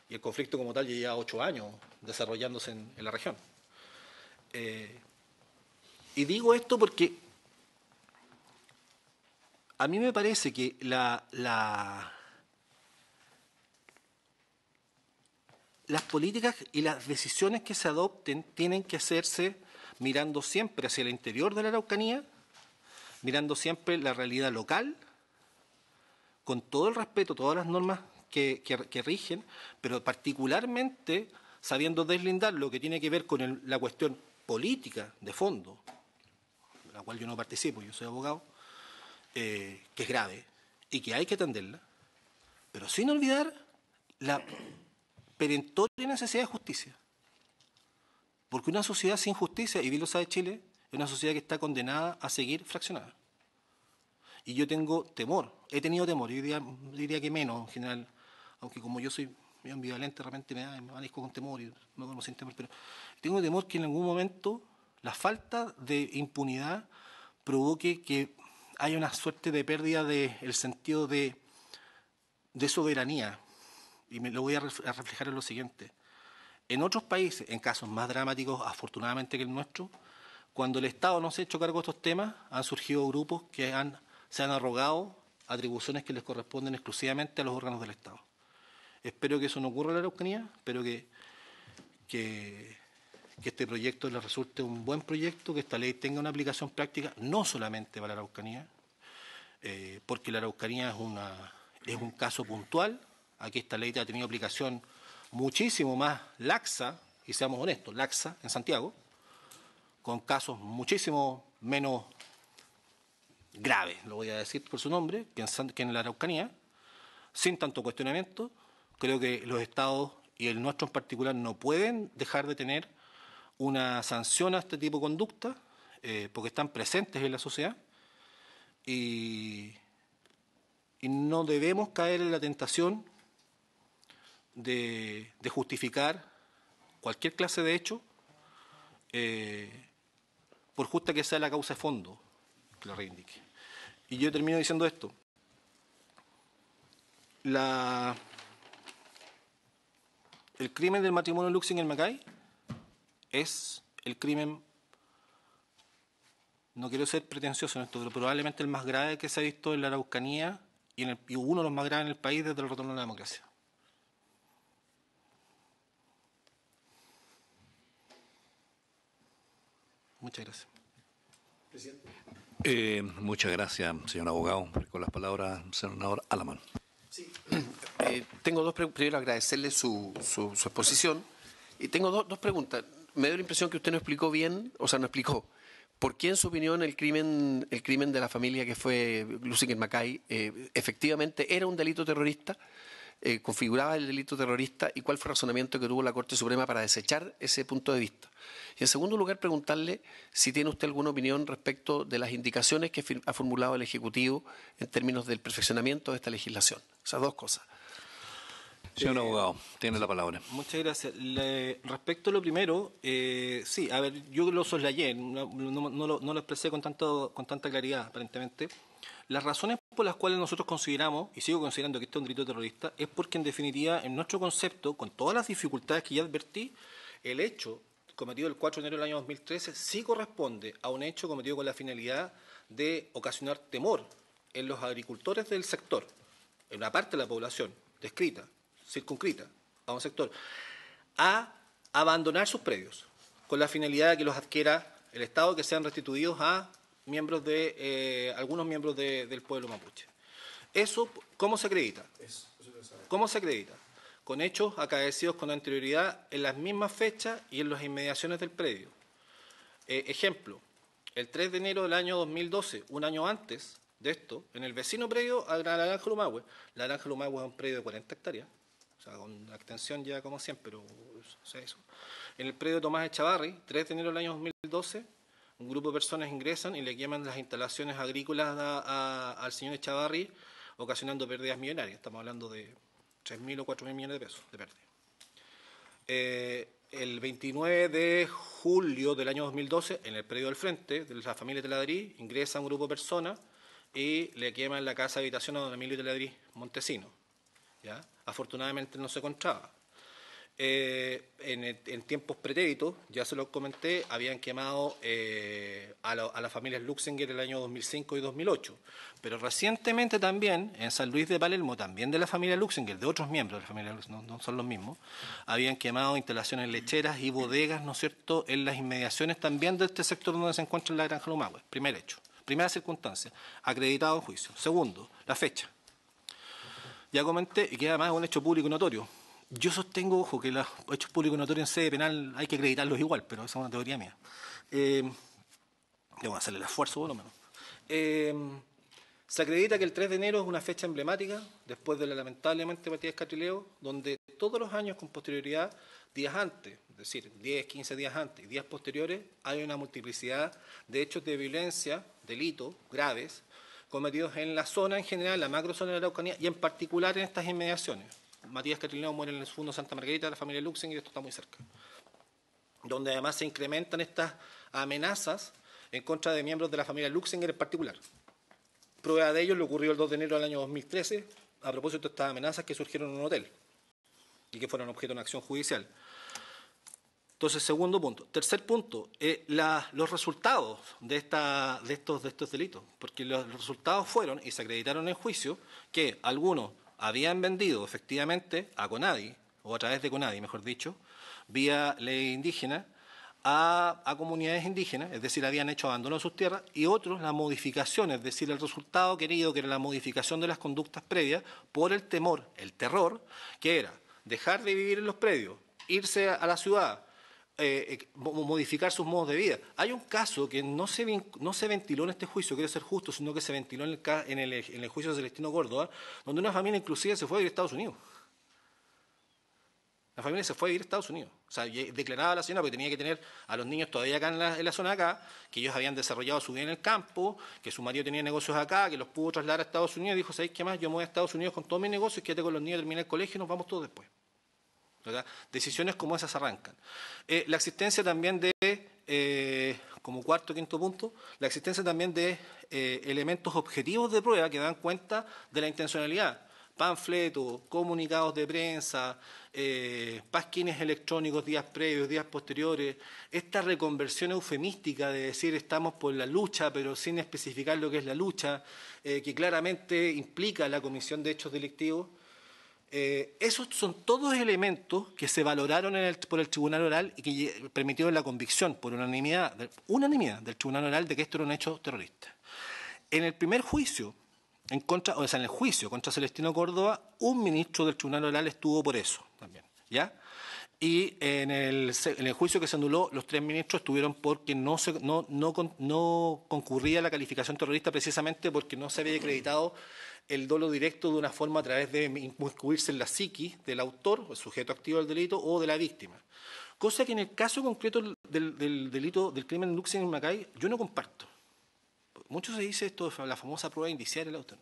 Y el conflicto como tal ya lleva 8 años desarrollándose en la región. Y digo esto porque a mí me parece que las políticas y las decisiones que se adopten tienen que hacerse mirando siempre hacia el interior de la Araucanía, mirando siempre la realidad local, con todo el respeto, todas las normas que rigen, pero particularmente sabiendo deslindar lo que tiene que ver con la cuestión política de fondo, de la cual yo no participo, yo soy abogado, que es grave y que hay que atenderla, pero sin olvidar la perentoria necesidad de justicia. Porque una sociedad sin justicia, y bien lo sabe Chile, es una sociedad que está condenada a seguir fraccionada. Y yo tengo temor, he tenido temor, yo diría que menos en general, aunque como yo soy medio ambivalente, de repente me manejo con temor y no duermo sin temor, pero tengo temor que en algún momento la falta de impunidad provoque que haya una suerte de pérdida del sentido de soberanía. Y me lo voy a reflejar en lo siguiente. En otros países, en casos más dramáticos, afortunadamente que el nuestro, cuando el Estado no se ha hecho cargo de estos temas, han surgido grupos que se han arrogado atribuciones que les corresponden exclusivamente a los órganos del Estado. Espero que eso no ocurra en la Araucanía, espero que este proyecto les resulte un buen proyecto, que esta ley tenga una aplicación práctica, no solamente para la Araucanía, porque la Araucanía es un caso puntual. Aquí esta ley ha tenido aplicación muchísimo más laxa, y seamos honestos, laxa en Santiago, con casos muchísimo menos graves, lo voy a decir por su nombre, que en la Araucanía, sin tanto cuestionamiento. Creo que los estados, y el nuestro en particular, no pueden dejar de tener una sanción a este tipo de conducta, porque están presentes en la sociedad, y no debemos caer en la tentación de justificar cualquier clase de hecho, por justa que sea la causa de fondo que lo reivindique. Y yo termino diciendo esto. El crimen del matrimonio Luxinger-Macay es el crimen, no quiero ser pretencioso en esto, pero probablemente el más grave que se ha visto en la Araucanía y uno de los más graves en el país desde el retorno a la democracia. Muchas gracias. Presidente. Muchas gracias, señor abogado. Con las palabras, senador Alamán. Sí. Tengo dos preguntas. Primero, agradecerle su exposición. Y tengo dos preguntas. Me dio la impresión que usted no explicó bien, o sea, no explicó. ¿Por qué, en su opinión, el crimen de la familia que fue Luxinger-Macay efectivamente era un delito terrorista? ¿Configuraba el delito terrorista? ¿Y cuál fue el razonamiento que tuvo la Corte Suprema para desechar ese punto de vista? Y en segundo lugar, preguntarle si tiene usted alguna opinión respecto de las indicaciones que ha formulado el Ejecutivo en términos del perfeccionamiento de esta legislación. Esas dos cosas. Señor abogado, tiene la palabra. Muchas gracias. Respecto a lo primero, sí, a ver, yo lo soslayé, no lo expresé con tanta claridad, aparentemente. Las razones por las cuales nosotros consideramos, y sigo considerando que este es un delito terrorista, es porque, en definitiva, en nuestro concepto, con todas las dificultades que ya advertí, el hecho cometido el 4 de enero del año 2013 sí corresponde a un hecho cometido con la finalidad de ocasionar temor en los agricultores del sector, en una parte de la población descrita, circunscrita a un sector, a abandonar sus predios, con la finalidad de que los adquiera el Estado, que sean restituidos a miembros de algunos miembros del pueblo mapuche. ¿Eso cómo se acredita? ¿Cómo se acredita? Con hechos acaecidos con anterioridad en las mismas fechas y en las inmediaciones del predio. Ejemplo, el 3 de enero del año 2012, un año antes de esto, en el vecino predio a la Granja Lumahue. La Granja Lumahue es un predio de 40 hectáreas, o sea, con una extensión ya como 100, pero o sea, eso. En el predio de Tomás Echavarri, 3 de enero del año 2012, un grupo de personas ingresan y le queman las instalaciones agrícolas al señor Echavarri, ocasionando pérdidas millonarias. Estamos hablando de 3.000 o 4.000 millones de pesos de pérdida. El 29 de julio del año 2012, en el predio del frente de la familia Teladrí, ingresa un grupo de personas y le queman la casa de habitación a don Emilio Teladrí Montesino. ¿Ya? Afortunadamente no se encontraba. En tiempos pretéritos, ya se lo comenté, habían quemado a las familias Luxinger en el año 2005 y 2008. Pero recientemente también, en San Luis de Palermo, también de la familia Luxinger, de otros miembros de la familia Luxinger, no son los mismos, habían quemado instalaciones lecheras y bodegas, ¿no es cierto?, en las inmediaciones también de este sector donde se encuentra la Granja Lumahue. Primer hecho. Primera circunstancia, acreditado en juicio. Segundo, la fecha. Ya comenté, y que además es un hecho público y notorio. Yo sostengo, ojo, que los hechos públicos y notorios en sede penal hay que acreditarlos igual, pero esa es una teoría mía. Debo hacerle el esfuerzo, por lo menos. Se acredita que el 3 de enero es una fecha emblemática, después de la lamentablemente Matías Catrileo, donde todos los años con posterioridad, días antes, es decir, 10, 15 días antes y días posteriores, hay una multiplicidad de hechos de violencia, delitos graves, cometidos en la zona en general, la macrozona de la Araucanía, y en particular en estas inmediaciones. Matías Catrileo muere en el fondo Santa Margarita de la familia Luxinger, y esto está muy cerca. Donde además se incrementan estas amenazas en contra de miembros de la familia Luxinger en particular. Prueba de ello le ocurrió el 2 de enero del año 2013, a propósito de estas amenazas que surgieron en un hotel y que fueron objeto de una acción judicial. Entonces, segundo punto. Tercer punto, los resultados de estos delitos, porque los resultados fueron, y se acreditaron en juicio, que algunos habían vendido efectivamente a CONADI, o a través de CONADI, mejor dicho, vía ley indígena, a comunidades indígenas, es decir, habían hecho abandono de sus tierras, y otros la modificación, es decir, el resultado querido, que era la modificación de las conductas previas por el temor, el terror, que era dejar de vivir en los predios, irse a la ciudad, modificar sus modos de vida. Hay un caso que no se ventiló en este juicio, quiero ser justo, sino que se ventiló en el juicio de Celestino Córdoba, donde una familia inclusive se fue a vivir a Estados Unidos. La familia se fue a vivir a Estados Unidos. O sea, declaraba a la señora porque tenía que tener a los niños todavía acá en la zona de acá, que ellos habían desarrollado su vida en el campo, que su marido tenía negocios acá, que los pudo trasladar a Estados Unidos, y dijo, ¿sabéis qué más? Yo me voy a Estados Unidos con todos mis negocios, quédate con los niños, termina el colegio y nos vamos todos después. ¿Verdad? Decisiones como esas arrancan. La existencia también de, como cuarto o quinto punto, la existencia también de elementos objetivos de prueba que dan cuenta de la intencionalidad. Panfletos, comunicados de prensa, pasquines electrónicos días previos, días posteriores, esta reconversión eufemística de decir estamos por la lucha, pero sin especificar lo que es la lucha, que claramente implica la comisión de hechos delictivos. Esos son todos elementos que se valoraron por el Tribunal Oral y que permitieron la convicción por unanimidad del Tribunal Oral de que esto era un hecho terrorista. En el primer juicio, en el juicio contra Celestino Córdoba, un ministro del Tribunal Oral estuvo por eso también, ¿ya? Y en el juicio que se anuló, los 3 ministros estuvieron porque no concurría la calificación terrorista, precisamente porque no se había acreditado el dolo directo de una forma a través de inmiscuirse en la psiquis del autor, el sujeto activo del delito, o de la víctima. Cosa que en el caso concreto del delito del crimen Luxemburgo en Macay, yo no comparto. Mucho se dice esto de la famosa prueba indiciaria del autor.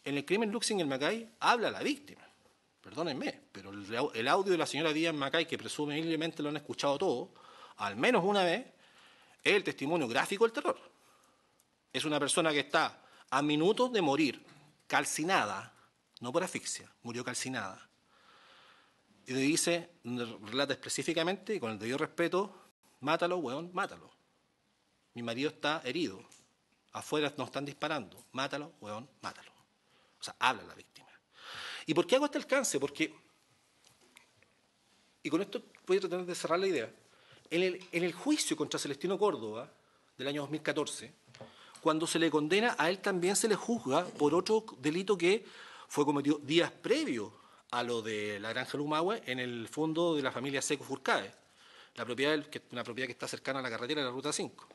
En el crimen Luxemburgo en Macay habla la víctima. Perdónenme, pero el audio de la señora Díaz Macay, que presumiblemente lo han escuchado todos, al menos una vez, es el testimonio gráfico del terror. Es una persona que está a minutos de morir, calcinada, no por asfixia, murió calcinada. Y le dice, relata específicamente, y con el debido respeto, mátalo, weón, mátalo. Mi marido está herido. Afuera nos están disparando. Mátalo, weón, mátalo. O sea, habla la víctima. ¿Y por qué hago este alcance? Porque, y con esto voy a tratar de cerrar la idea, en el juicio contra Celestino Córdoba del año 2014, cuando se le condena, a él también se le juzga por otro delito que fue cometido días previos a lo de la granja Lumahue en el fondo de la familia Seco Furcade, una propiedad que está cercana a la carretera de la Ruta 5.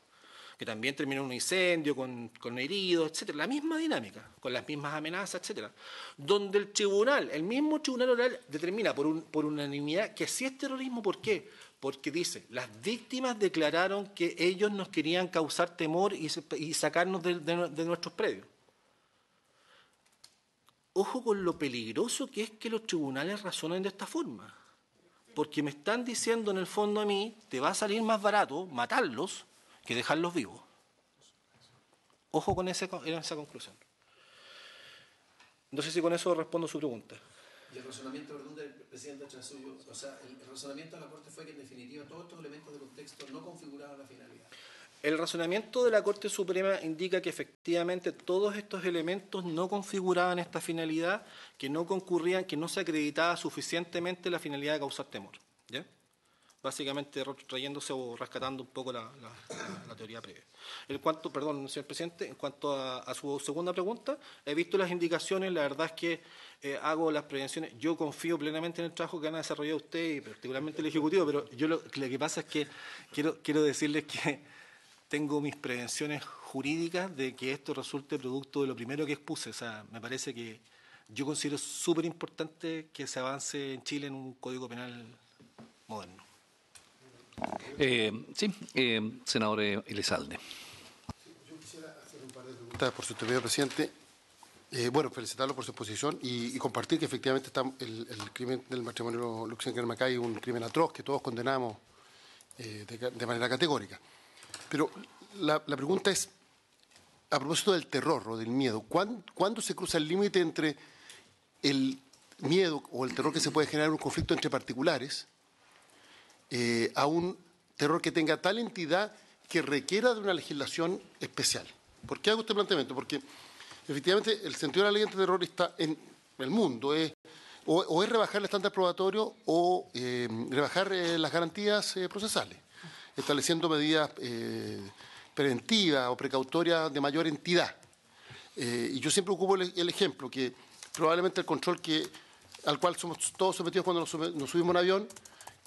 Que también terminó en un incendio, con heridos, etcétera. La misma dinámica, con las mismas amenazas, etcétera. Donde el mismo Tribunal Oral determina por unanimidad que sí es terrorismo. ¿Por qué? Porque dice, las víctimas declararon que ellos nos querían causar temor y sacarnos de nuestros predios. Ojo con lo peligroso que es que los tribunales razonen de esta forma. Porque me están diciendo en el fondo a mí, te va a salir más barato matarlos que dejarlos vivos. Ojo con esa conclusión. No sé si con eso respondo su pregunta. Y el razonamiento, perdón, del presidente Chansuyo, o sea, el razonamiento de la Corte fue que en definitiva todos estos elementos de contexto no configuraban la finalidad. El razonamiento de la Corte Suprema indica que efectivamente todos estos elementos no configuraban esta finalidad, que no concurrían, que no se acreditaba suficientemente la finalidad de causar temor. ¿Ya? Básicamente trayéndose o rescatando un poco la teoría previa. Perdón, señor presidente, en cuanto a su segunda pregunta, he visto las indicaciones, la verdad es que hago las prevenciones, yo confío plenamente en el trabajo que han desarrollado usted y particularmente el Ejecutivo, pero yo lo que pasa es que quiero decirles que tengo mis prevenciones jurídicas de que esto resulte producto de lo primero que expuse. O sea, me parece que yo considero súper importante que se avance en Chile en un código penal moderno. Senador Elizalde. Yo quisiera hacer un par de preguntas por su intermedio, presidente. Bueno, felicitarlo por su exposición y compartir que efectivamente el crimen del matrimonio Luxemburgo Macay es un crimen atroz que todos condenamos de manera categórica. Pero la pregunta es, a propósito del terror o del miedo, ¿cuándo se cruza el límite entre el miedo o el terror que se puede generar en un conflicto entre particulares a un terror que tenga tal entidad que requiera de una legislación especial? ¿Por qué hago este planteamiento? Porque efectivamente el sentido de la ley antiterrorista en el mundo es o es rebajar el estándar probatorio o rebajar las garantías procesales. estableciendo medidas preventivas o precautorias de mayor entidad. Y yo siempre ocupo el ejemplo que probablemente el control al cual somos todos sometidos cuando nos subimos a un avión,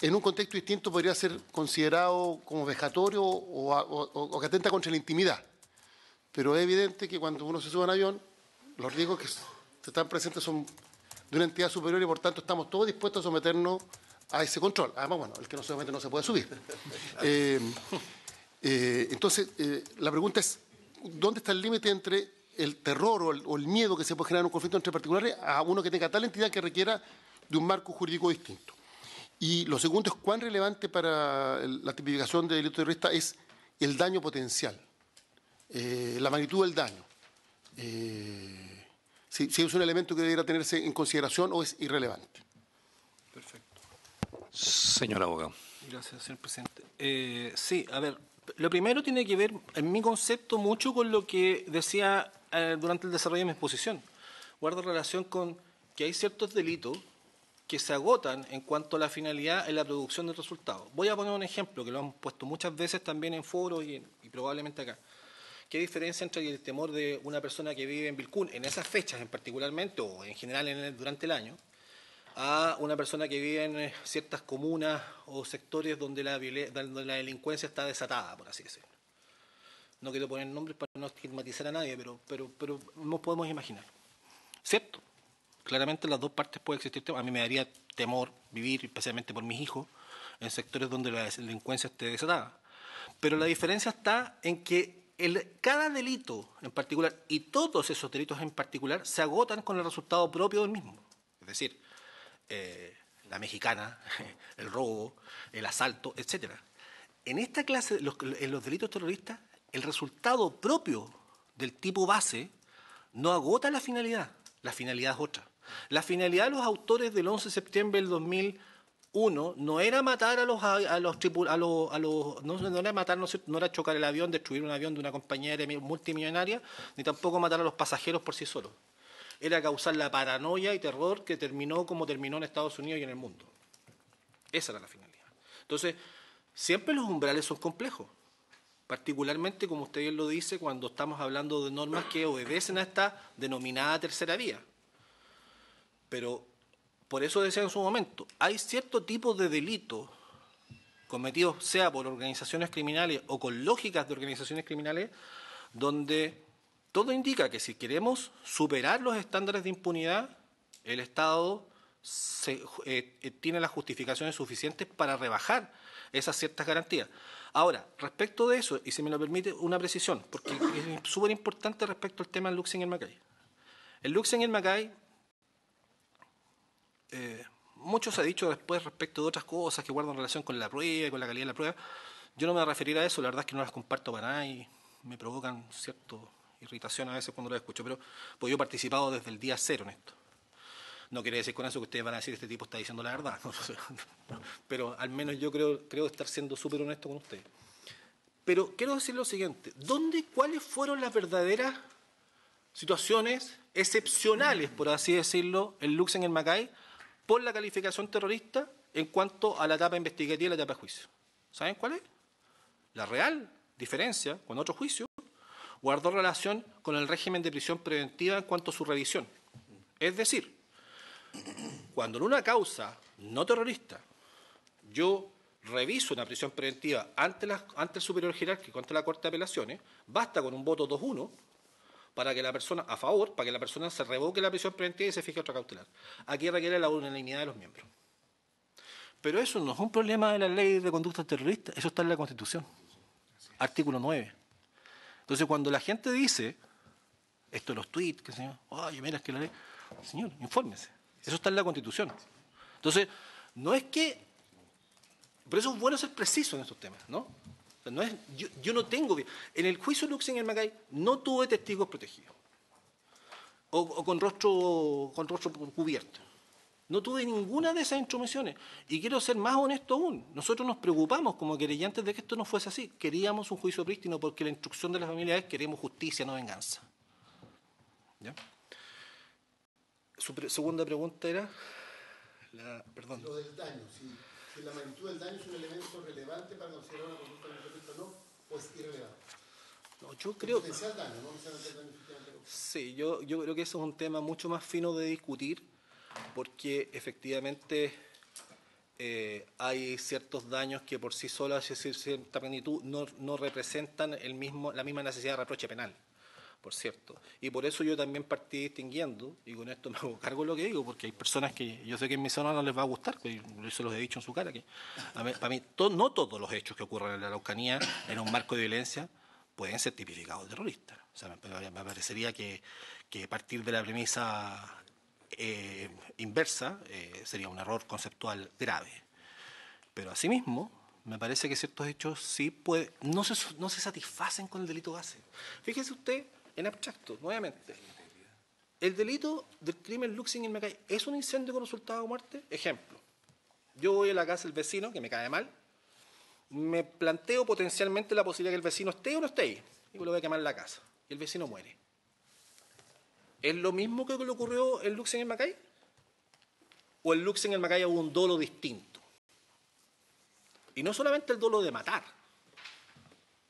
en un contexto distinto podría ser considerado como vejatorio o que atenta contra la intimidad. Pero es evidente que cuando uno se sube a un avión, los riesgos que están presentes son de una entidad superior y por tanto estamos todos dispuestos a someternos a ese control. Además, bueno, el que no se somete no se puede subir. Entonces, la pregunta es, ¿dónde está el límite entre el terror o el miedo que se puede generar en un conflicto entre particulares a uno que tenga tal entidad que requiera de un marco jurídico distinto? Y lo segundo es cuán relevante para la tipificación de delito terrorista es el daño potencial, la magnitud del daño. Si es un elemento que debiera tenerse en consideración o es irrelevante. Perfecto. Señor abogado. Gracias, señor presidente. Sí, a ver, lo primero tiene que ver, en mi concepto, mucho con lo que decía durante el desarrollo de mi exposición. Guardo relación con que hay ciertos delitos que se agotan en cuanto a la finalidad en la producción del resultado. Voy a poner un ejemplo que lo hemos puesto muchas veces también en foros y probablemente acá. ¿Qué diferencia entre el temor de una persona que vive en Vilcún, en esas fechas en particularmente, o en general durante el año, a una persona que vive en ciertas comunas o sectores donde la delincuencia está desatada, por así decirlo? No quiero poner nombres para no estigmatizar a nadie, pero nos podemos imaginar. ¿Cierto? Claramente las dos partes puede existir. A mí me daría temor vivir, especialmente por mis hijos, en sectores donde la delincuencia esté desatada. Pero la diferencia está en que cada delito en particular y todos esos delitos en particular se agotan con el resultado propio del mismo. Es decir, la mexicana, el robo, el asalto, etc. En esta clase, en los delitos terroristas, el resultado propio del tipo base no agota la finalidad es otra. La finalidad de los autores del 11 de septiembre del 2001 no era matar no era matar, no era chocar el avión, destruir un avión de una compañía aérea multimillonaria, ni tampoco matar a los pasajeros por sí solos. Era causar la paranoia y terror que terminó como terminó en Estados Unidos y en el mundo. Esa era la finalidad. Entonces, siempre los umbrales son complejos, particularmente, como usted bien lo dice, cuando estamos hablando de normas que obedecen a esta denominada tercera vía. Pero, por eso decía en su momento, hay cierto tipo de delitos cometidos sea por organizaciones criminales o con lógicas de organizaciones criminales, donde todo indica que si queremos superar los estándares de impunidad, el Estado tiene las justificaciones suficientes para rebajar esas ciertas garantías. Ahora, respecto de eso, y si me lo permite, una precisión, porque es súper importante respecto al tema del Luxemburgo-Macay. El Luxemburgo-Macay, mucho se ha dicho después respecto de otras cosas que guardan relación con la prueba y con la calidad de la prueba. Yo no me voy a referir a eso, la verdad es que no las comparto para nada y me provocan cierta irritación a veces cuando las escucho, pero pues yo he participado desde el día cero en esto. No quiere decir con eso que ustedes van a decir que este tipo está diciendo la verdad, pero al menos yo creo estar siendo súper honesto con ustedes. Pero quiero decir lo siguiente, ¿cuáles fueron las verdaderas situaciones excepcionales, por así decirlo, en Luxemburgo-Macay por la calificación terrorista en cuanto a la etapa investigativa y la etapa de juicio? ¿Saben cuál es? La real diferencia con otro juicio guardó relación con el régimen de prisión preventiva en cuanto a su revisión. Es decir, cuando en una causa no terrorista yo reviso una prisión preventiva ante el superior jerárquico, ante la Corte de Apelaciones, basta con un voto 2-1 para que la persona, a favor, para que la persona se revoque la prisión preventiva y se fije otra cautelar. Aquí requiere la unanimidad de los miembros. Pero eso no es un problema de la ley de conducta terrorista, eso está en la Constitución. Artículo 9. Entonces, cuando la gente dice, esto de los tweets, que señor, oye, mira, es que la ley... Señor, infórmese. Eso está en la Constitución. Entonces, no es que... Por eso es bueno ser preciso en estos temas, ¿no? O sea, no es, yo no tengo... En el juicio de Luxemburgo-Macay no tuve testigos protegidos. O con rostro cubierto. No tuve ninguna de esas intromisiones. Y quiero ser más honesto aún. Nosotros nos preocupamos como querellantes de que esto no fuese así. Queríamos un juicio prístino porque la instrucción de la familia es queremos justicia, no venganza. ¿Ya? Su segunda pregunta era... Perdón. Lo del daño, sí. si la magnitud del daño es un elemento relevante para considerar una conducta terrorista o no, o es irrelevante. No, yo creo... Potencial daño, no necesariamente el daño efectivamente. Sí, yo creo que eso es un tema mucho más fino de discutir, porque efectivamente hay ciertos daños que por sí solos, es decir, cierta magnitud, no representan la misma necesidad de reproche penal, por cierto. Y por eso yo también partí distinguiendo, y con esto me hago cargo de lo que digo, porque hay personas que yo sé que en mi zona no les va a gustar, que yo se los he dicho en su cara, que para mí no todos los hechos que ocurren en la Araucanía en un marco de violencia pueden ser tipificados de terroristas. O sea, me parecería que partir de la premisa inversa sería un error conceptual grave. Pero asimismo, me parece que ciertos hechos sí no se satisfacen con el delito base. Fíjese usted, en abstracto, nuevamente, el delito del crimen Luxing en Macay es un incendio con resultado de muerte. Ejemplo, yo voy a la casa del vecino, que me cae mal, me planteo potencialmente la posibilidad que el vecino esté o no esté ahí, y lo voy a quemar en la casa, y el vecino muere. ¿Es lo mismo que le ocurrió en Luxing en Macay? ¿O en Luxing en Macay hubo un dolo distinto? Y no solamente el dolo de matar,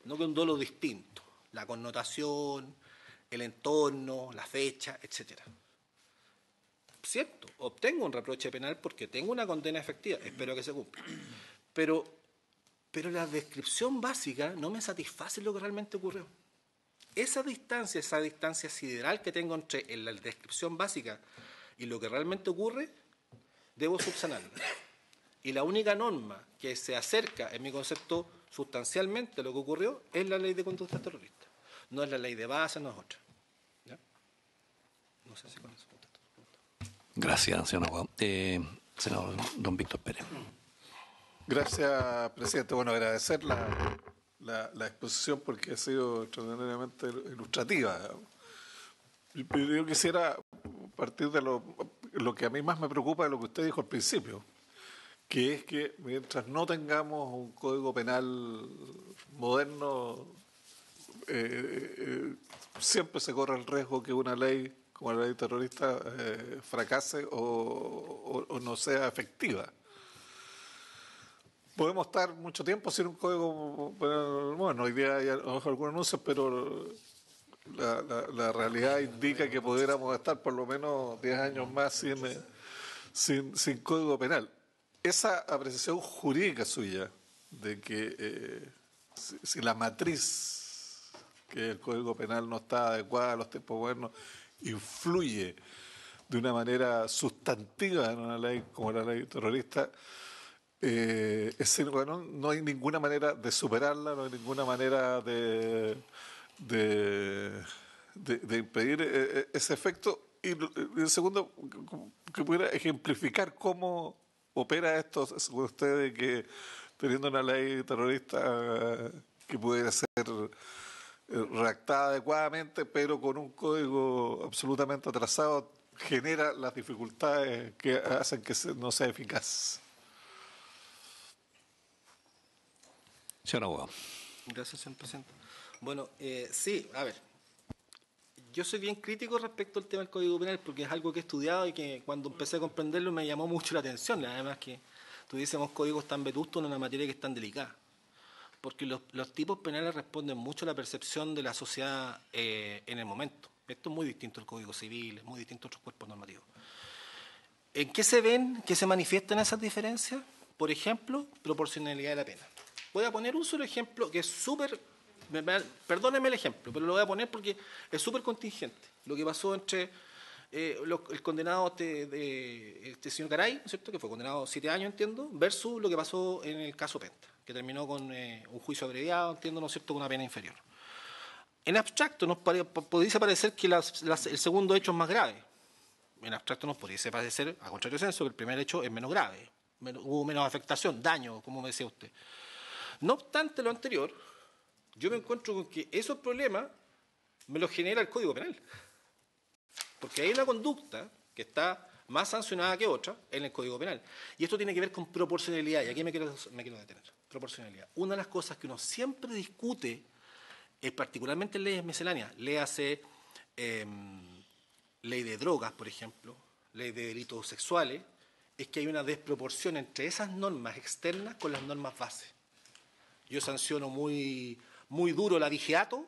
sino que un dolo distinto. La connotación, el entorno, la fecha, etc. Cierto, obtengo un reproche penal porque tengo una condena efectiva, espero que se cumpla. Pero la descripción básica no me satisface lo que realmente ocurrió. Esa distancia sideral que tengo entre la descripción básica y lo que realmente ocurre, debo subsanarla. Y la única norma que se acerca, en mi concepto, sustancialmente a lo que ocurrió, es la ley de conducta terrorista. No es la ley de base, no es otra. ¿Ya? No sé si con eso contesto. Gracias, señor abogado. Senador don Víctor Pérez. Gracias, presidente. Bueno, agradecer la exposición porque ha sido extraordinariamente ilustrativa. Pero yo quisiera partir de lo que a mí más me preocupa de lo que usted dijo al principio, que es que mientras no tengamos un código penal moderno, siempre se corre el riesgo que una ley como la ley terrorista fracase o no sea efectiva. Podemos estar mucho tiempo sin un código penal. Bueno, hoy día hay algunos anuncios, pero la realidad indica que pudiéramos estar por lo menos 10 años más sin código penal. Esa apreciación jurídica suya de que si la matriz, que el código penal no está adecuada a los tiempos modernos, influye de una manera sustantiva en una ley como la ley terrorista, no hay ninguna manera de superarla, no hay ninguna manera de impedir ese efecto. Y el segundo, que pudiera ejemplificar cómo opera esto, según usted, de que teniendo una ley terrorista que pudiera ser redactada adecuadamente, pero con un código absolutamente atrasado, genera las dificultades que hacen que no sea eficaz. Señor abogado. Gracias, señor presidente. Bueno, sí, a ver. Yo soy bien crítico respecto al tema del Código Penal porque es algo que he estudiado y que cuando empecé a comprenderlo me llamó mucho la atención. Además que tuviésemos códigos tan vetustos en una materia que es tan delicada. Porque los tipos penales responden mucho a la percepción de la sociedad en el momento. Esto es muy distinto al Código Civil, es muy distinto a otros cuerpos normativos. ¿En qué se ven, qué se manifiestan esas diferencias? Por ejemplo, proporcionalidad de la pena. Voy a poner un solo ejemplo que es súper... Perdónenme el ejemplo, pero lo voy a poner porque es súper contingente. Lo que pasó entre el condenado este señor Garay, ¿no es cierto?, que fue condenado 7 años, entiendo, versus lo que pasó en el caso Penta, que terminó con un juicio abreviado, entiendo, ¿no es cierto?, con una pena inferior. En abstracto nos podría parecer que el segundo hecho es más grave. En abstracto nos podría parecer, a contrario senso, que el primer hecho es menos grave. Hubo menos afectación, daño, como me decía usted. No obstante lo anterior, yo me encuentro con que esos problemas me los genera el Código Penal. Porque hay una conducta que está más sancionada que otra en el Código Penal. Y esto tiene que ver con proporcionalidad. Y aquí me quiero detener. Proporcionalidad. Una de las cosas que uno siempre discute, particularmente en leyes misceláneas, léase ley de drogas, por ejemplo, ley de delitos sexuales, es que hay una desproporción entre esas normas externas con las normas base. Yo sanciono muy duro el abigeato,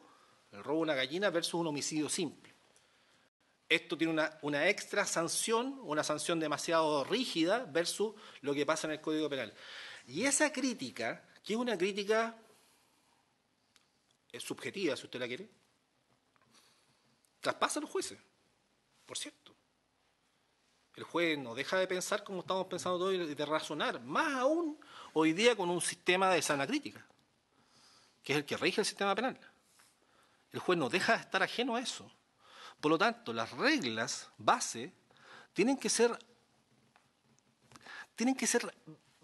el robo de una gallina versus un homicidio simple. Esto tiene una extra sanción, una sanción demasiado rígida versus lo que pasa en el Código Penal. Y esa crítica, que es una crítica subjetiva, si usted la quiere, traspasa a los jueces, por cierto. El juez no deja de pensar como estamos pensando todos y de razonar, más aún hoy día con un sistema de sana crítica, que es el que rige el sistema penal. El juez no deja de estar ajeno a eso. Por lo tanto, las reglas base tienen que ser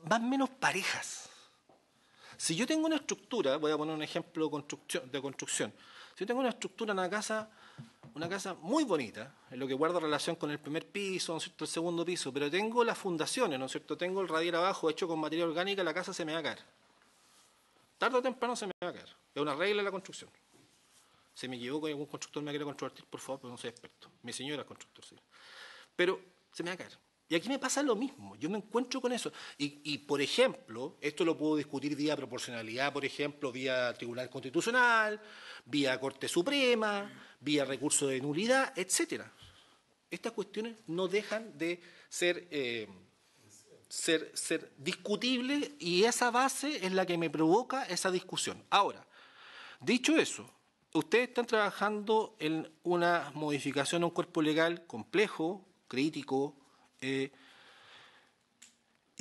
más o menos parejas. Si yo tengo una estructura, voy a poner un ejemplo de construcción. Si yo tengo una estructura en una casa muy bonita, en lo que guarda relación con el primer piso, ¿no es cierto?, el segundo piso, pero tengo las fundaciones, ¿no es cierto?, tengo el radial abajo hecho con materia orgánica, la casa se me va a caer. Tarde o temprano se me va a caer. Es una regla de la construcción. Si me equivoco y algún constructor me quiere controvertir, por favor, porque no soy experto. Mi señora es constructor, sí. Pero se me va a caer. Y aquí me pasa lo mismo. Yo me encuentro con eso. Y, por ejemplo, esto lo puedo discutir vía proporcionalidad, por ejemplo, vía Tribunal Constitucional, vía Corte Suprema, vía recurso de nulidad, etcétera. Estas cuestiones no dejan de ser discutibles y esa base es la que me provoca esa discusión. Ahora, dicho eso, ustedes están trabajando en una modificación a un cuerpo legal complejo, crítico, y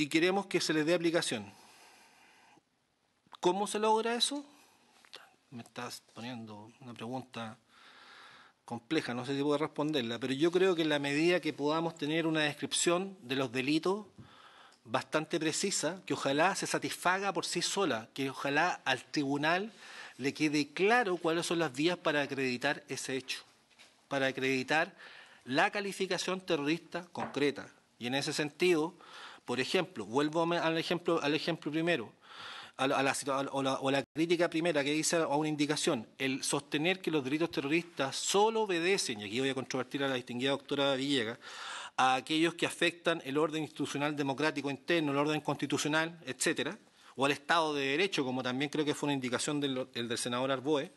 queremos que se les dé aplicación. ¿Cómo se logra eso? Me estás poniendo una pregunta compleja, no sé si puedo responderla, pero yo creo que en la medida que podamos tener una descripción de los delitos bastante precisa, que ojalá se satisfaga por sí sola, que ojalá al tribunal le quede claro cuáles son las vías para acreditar ese hecho, para acreditar la calificación terrorista concreta. Y en ese sentido, por ejemplo, vuelvo al ejemplo primero, a la crítica primera que dice a una indicación, el sostener que los delitos terroristas solo obedecen, y aquí voy a controvertir a la distinguida doctora Villegas, a aquellos que afectan el orden institucional democrático interno, el orden constitucional, etcétera, o al Estado de Derecho, como también creo que fue una indicación del senador Arboe,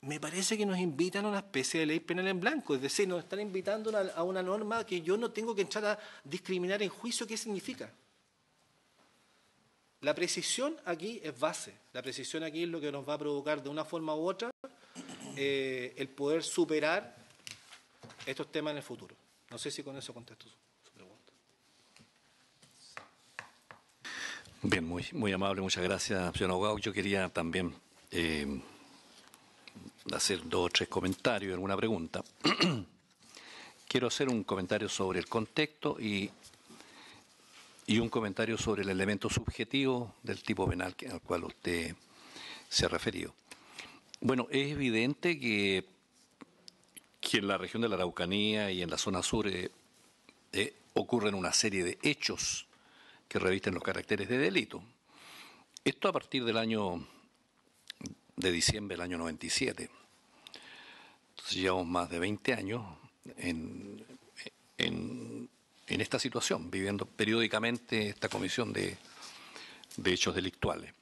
me parece que nos invitan a una especie de ley penal en blanco, es decir, nos están invitando a una norma que yo no tengo que entrar a discriminar en juicio qué significa. La precisión aquí es base, la precisión aquí es lo que nos va a provocar de una forma u otra el poder superar estos temas en el futuro. No sé si con eso contesto su pregunta. Bien, muy amable, muchas gracias, señor abogado. Yo quería también hacer 2 o 3 comentarios, alguna pregunta. Quiero hacer un comentario sobre el contexto y un comentario sobre el elemento subjetivo del tipo penal al cual usted se ha referido. Bueno, es evidente que en la región de la Araucanía y en la zona sur ocurren una serie de hechos que revisten los caracteres de delito. Esto a partir del año de diciembre del año 97. Entonces llevamos más de 20 años en esta situación, viviendo periódicamente esta comisión de hechos delictuales.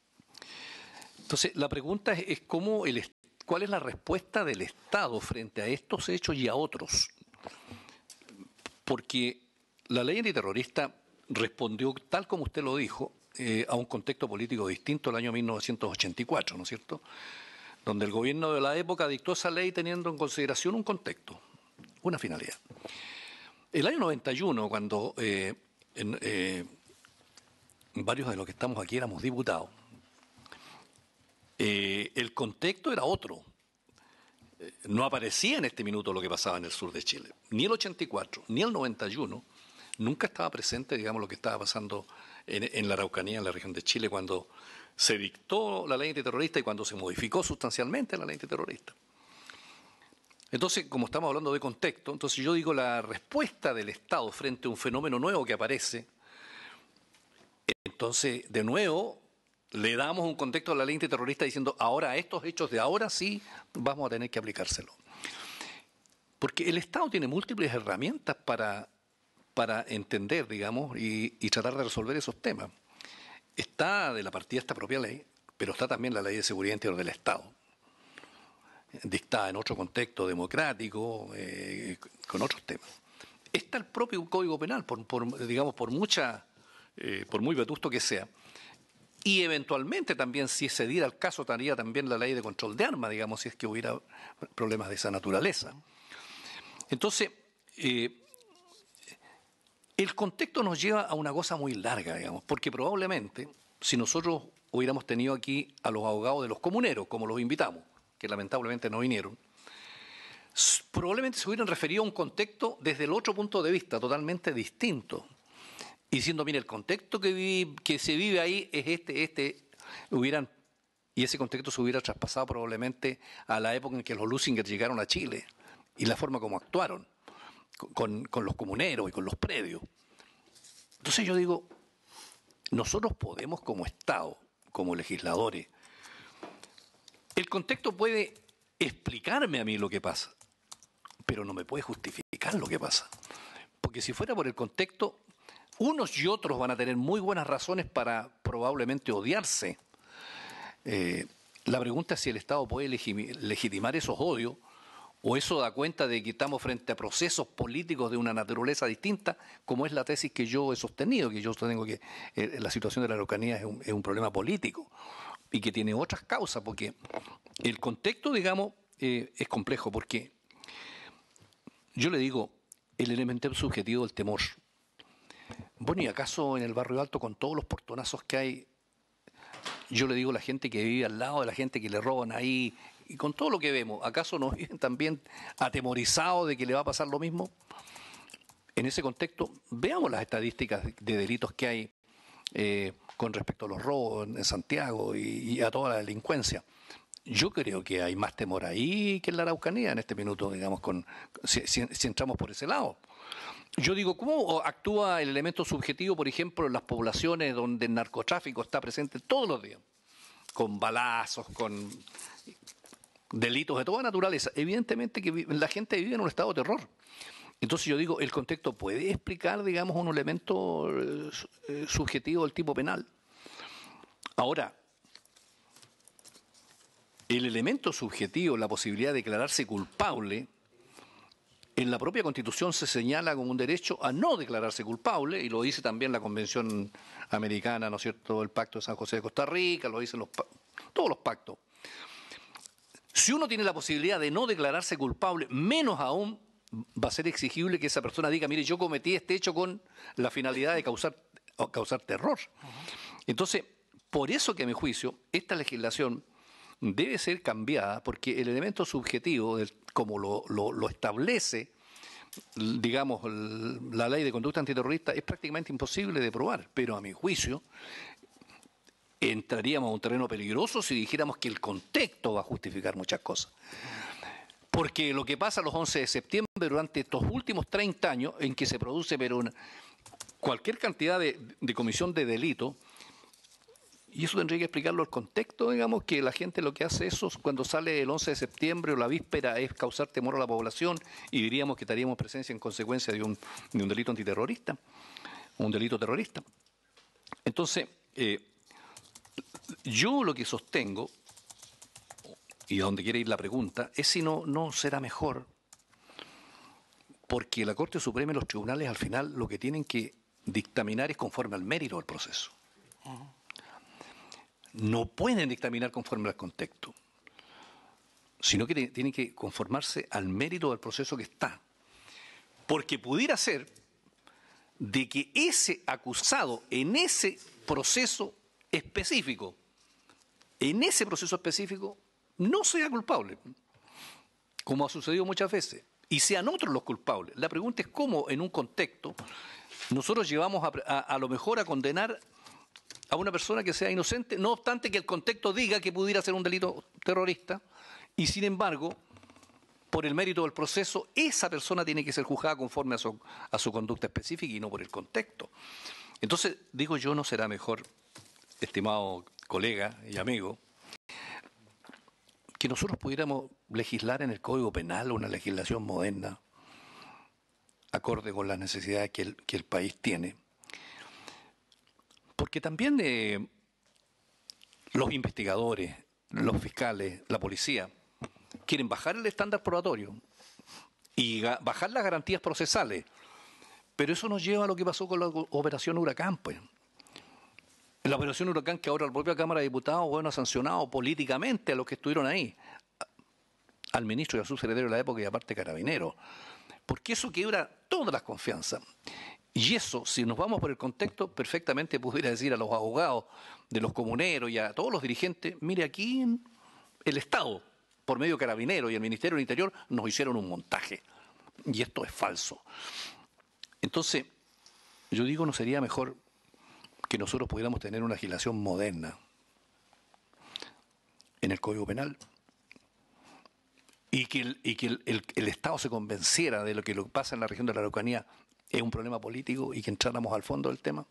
Entonces, la pregunta es ¿cuál es la respuesta del Estado frente a estos hechos y a otros? Porque la ley antiterrorista respondió, tal como usted lo dijo, a un contexto político distinto al año 1984, ¿no es cierto?, donde el gobierno de la época dictó esa ley teniendo en consideración un contexto, una finalidad. El año 91, cuando varios de los que estamos aquí éramos diputados, el contexto era otro. No aparecía en este minuto lo que pasaba en el sur de Chile. Ni el 84, ni el 91, nunca estaba presente, digamos, lo que estaba pasando en la Araucanía, en la región de Chile, cuando se dictó la ley antiterrorista y cuando se modificó sustancialmente la ley antiterrorista. Entonces, como estamos hablando de contexto, entonces yo digo la respuesta del Estado frente a un fenómeno nuevo que aparece, entonces, de nuevo, le damos un contexto a la ley antiterrorista diciendo, ahora estos hechos de ahora sí vamos a tener que aplicárselo. Porque el Estado tiene múltiples herramientas para entender, digamos, y tratar de resolver esos temas. Está de la partida esta propia ley, pero está también la Ley de Seguridad Interior del Estado, dictada en otro contexto democrático, con otros temas. Está el propio Código Penal, digamos, por muy vetusto que sea. Y eventualmente también, si se diera el caso, estaría también la Ley de Control de Armas, digamos, si es que hubiera problemas de esa naturaleza. Entonces, el contexto nos lleva a una cosa muy larga, digamos, porque probablemente, si nosotros hubiéramos tenido aquí a los abogados de los comuneros, como los invitamos, que lamentablemente no vinieron, probablemente se hubieran referido a un contexto desde el otro punto de vista, totalmente distinto, diciendo, mire, el contexto que se vive ahí es y ese contexto se hubiera traspasado probablemente a la época en que los Lusinger llegaron a Chile y la forma como actuaron con los comuneros y con los predios. Entonces yo digo, nosotros podemos como Estado, como legisladores, el contexto puede explicarme a mí lo que pasa, pero no me puede justificar lo que pasa. Porque si fuera por el contexto, unos y otros van a tener muy buenas razones para probablemente odiarse. La pregunta es si el Estado puede legitimar esos odios, o eso da cuenta de que estamos frente a procesos políticos de una naturaleza distinta, como es la tesis que yo he sostenido, que yo sostengo que la situación de la Araucanía es un problema político y que tiene otras causas, porque el contexto, digamos, es complejo, porque yo le digo, el elemento subjetivo del temor. Bueno, ¿y acaso en el Barrio Alto, con todos los portonazos que hay, yo le digo a la gente que vive al lado de la gente que le roban ahí, y con todo lo que vemos, ¿acaso nos viven también atemorizados de que le va a pasar lo mismo? En ese contexto, veamos las estadísticas de delitos que hay con respecto a los robos en Santiago y a toda la delincuencia. Yo creo que hay más temor ahí que en la Araucanía en este minuto, digamos, si entramos por ese lado. Yo digo, ¿cómo actúa el elemento subjetivo, por ejemplo, en las poblaciones donde el narcotráfico está presente todos los días? Con balazos, con delitos de toda naturaleza. Evidentemente que la gente vive en un estado de terror. Entonces yo digo, ¿el contexto puede explicar, digamos, un elemento subjetivo del tipo penal? Ahora, el elemento subjetivo, la posibilidad de declararse culpable, en la propia Constitución se señala como un derecho a no declararse culpable, y lo dice también la Convención Americana, ¿no es cierto?, el Pacto de San José de Costa Rica, lo dicen todos los pactos. Si uno tiene la posibilidad de no declararse culpable, menos aún va a ser exigible que esa persona diga, mire, yo cometí este hecho con la finalidad de causar terror. Entonces, por eso que a mi juicio, esta legislación debe ser cambiada, porque el elemento subjetivo, como lo establece, digamos, la ley de conducta antiterrorista, es prácticamente imposible de probar. Pero a mi juicio, entraríamos a un terreno peligroso si dijéramos que el contexto va a justificar muchas cosas. Porque lo que pasa los 11 de septiembre, durante estos últimos 30 años, en que se produce cualquier cantidad de comisión de delito, y eso tendría que explicarlo el contexto, digamos, que la gente lo que hace eso cuando sale el 11 de septiembre o la víspera es causar temor a la población, y diríamos que estaríamos presencia en consecuencia de un delito antiterrorista, un delito terrorista. Entonces, yo lo que sostengo, y a donde quiere ir la pregunta, es si no será mejor, porque la Corte Suprema y los tribunales al final lo que tienen que dictaminar es conforme al mérito del proceso. No pueden dictaminar conforme al contexto, sino que tienen que conformarse al mérito del proceso que está. Porque pudiera ser de que ese acusado en ese proceso específico, no sea culpable, como ha sucedido muchas veces, y sean otros los culpables. La pregunta es cómo en un contexto nosotros llevamos a lo mejor a condenar a una persona que sea inocente, no obstante que el contexto diga que pudiera ser un delito terrorista, y sin embargo, por el mérito del proceso, esa persona tiene que ser juzgada conforme a su conducta específica y no por el contexto. Entonces, digo yo, ¿no será mejor, estimado colega y amigo, que nosotros pudiéramos legislar en el Código Penal una legislación moderna, acorde con las necesidades que el país tiene. Porque también los investigadores, los fiscales, la policía, quieren bajar el estándar probatorio y bajar las garantías procesales. Pero eso nos lleva a lo que pasó con la Operación Huracán, pues. La Operación Huracán, que ahora la propia Cámara de Diputados, ha sancionado políticamente a los que estuvieron ahí, al ministro y al subsecretario de la época y aparte Carabineros, porque eso quiebra todas las confianzas. Y eso, si nos vamos por el contexto, perfectamente pudiera decir a los abogados de los comuneros y a todos los dirigentes, mire, aquí el Estado, por medio de Carabineros y el Ministerio del Interior, nos hicieron un montaje. Y esto es falso. Entonces, yo digo, ¿no sería mejor que nosotros pudiéramos tener una legislación moderna en el Código Penal? Y que el Estado se convenciera de lo que pasa en la región de la Araucanía es un problema político y que entráramos al fondo del tema.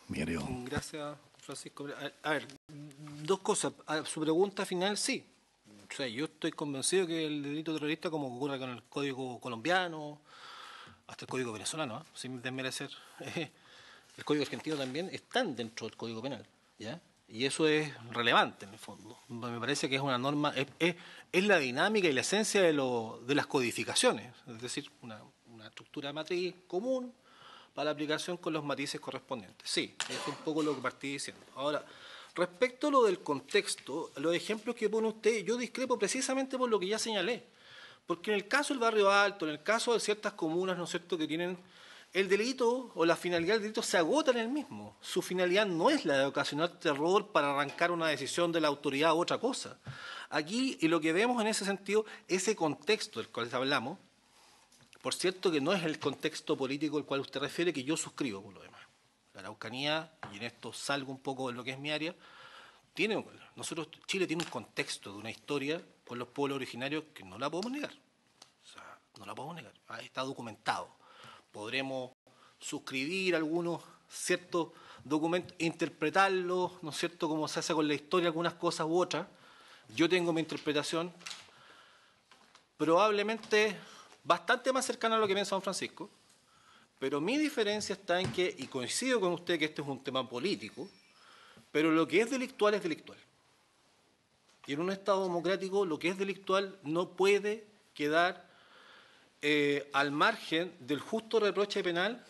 Mire, Gracias, Francisco. A ver, dos cosas. A su pregunta final, sí. O sea, yo estoy convencido que el delito terrorista, como ocurre con el Código colombiano, hasta el Código venezolano, sin desmerecer, el Código argentino también, están dentro del Código Penal, ¿ya? Y eso es relevante en el fondo. Me parece que es una norma, es la dinámica y la esencia de las codificaciones, es decir, una estructura matriz común para la aplicación con los matices correspondientes. Sí, es un poco lo que partí diciendo. Ahora, respecto a lo del contexto, los ejemplos que pone usted, yo discrepo precisamente por lo que ya señalé. Porque en el caso del Barrio Alto, en el caso de ciertas comunas, ¿no es cierto?, que tienen el delito o la finalidad del delito se agota en el mismo. Su finalidad no es la de ocasionar terror para arrancar una decisión de la autoridad u otra cosa. Aquí, y lo que vemos en ese sentido, ese contexto del cual hablamos, por cierto que no es el contexto político al cual usted refiere, que yo suscribo por lo demás. La Araucanía, y en esto salgo un poco de lo que es mi área, Chile tiene un contexto de una historia con los pueblos originarios que no la podemos negar. O sea, no la podemos negar. Está documentado. Podremos suscribir algunos ciertos documentos, interpretarlos, ¿no es cierto?, como se hace con la historia, algunas cosas u otras. Yo tengo mi interpretación probablemente bastante más cercana a lo que piensa don Francisco, pero mi diferencia está en que, y coincido con usted que este es un tema político, pero lo que es delictual es delictual. Y en un Estado democrático lo que es delictual no puede quedar al margen del justo reproche penal,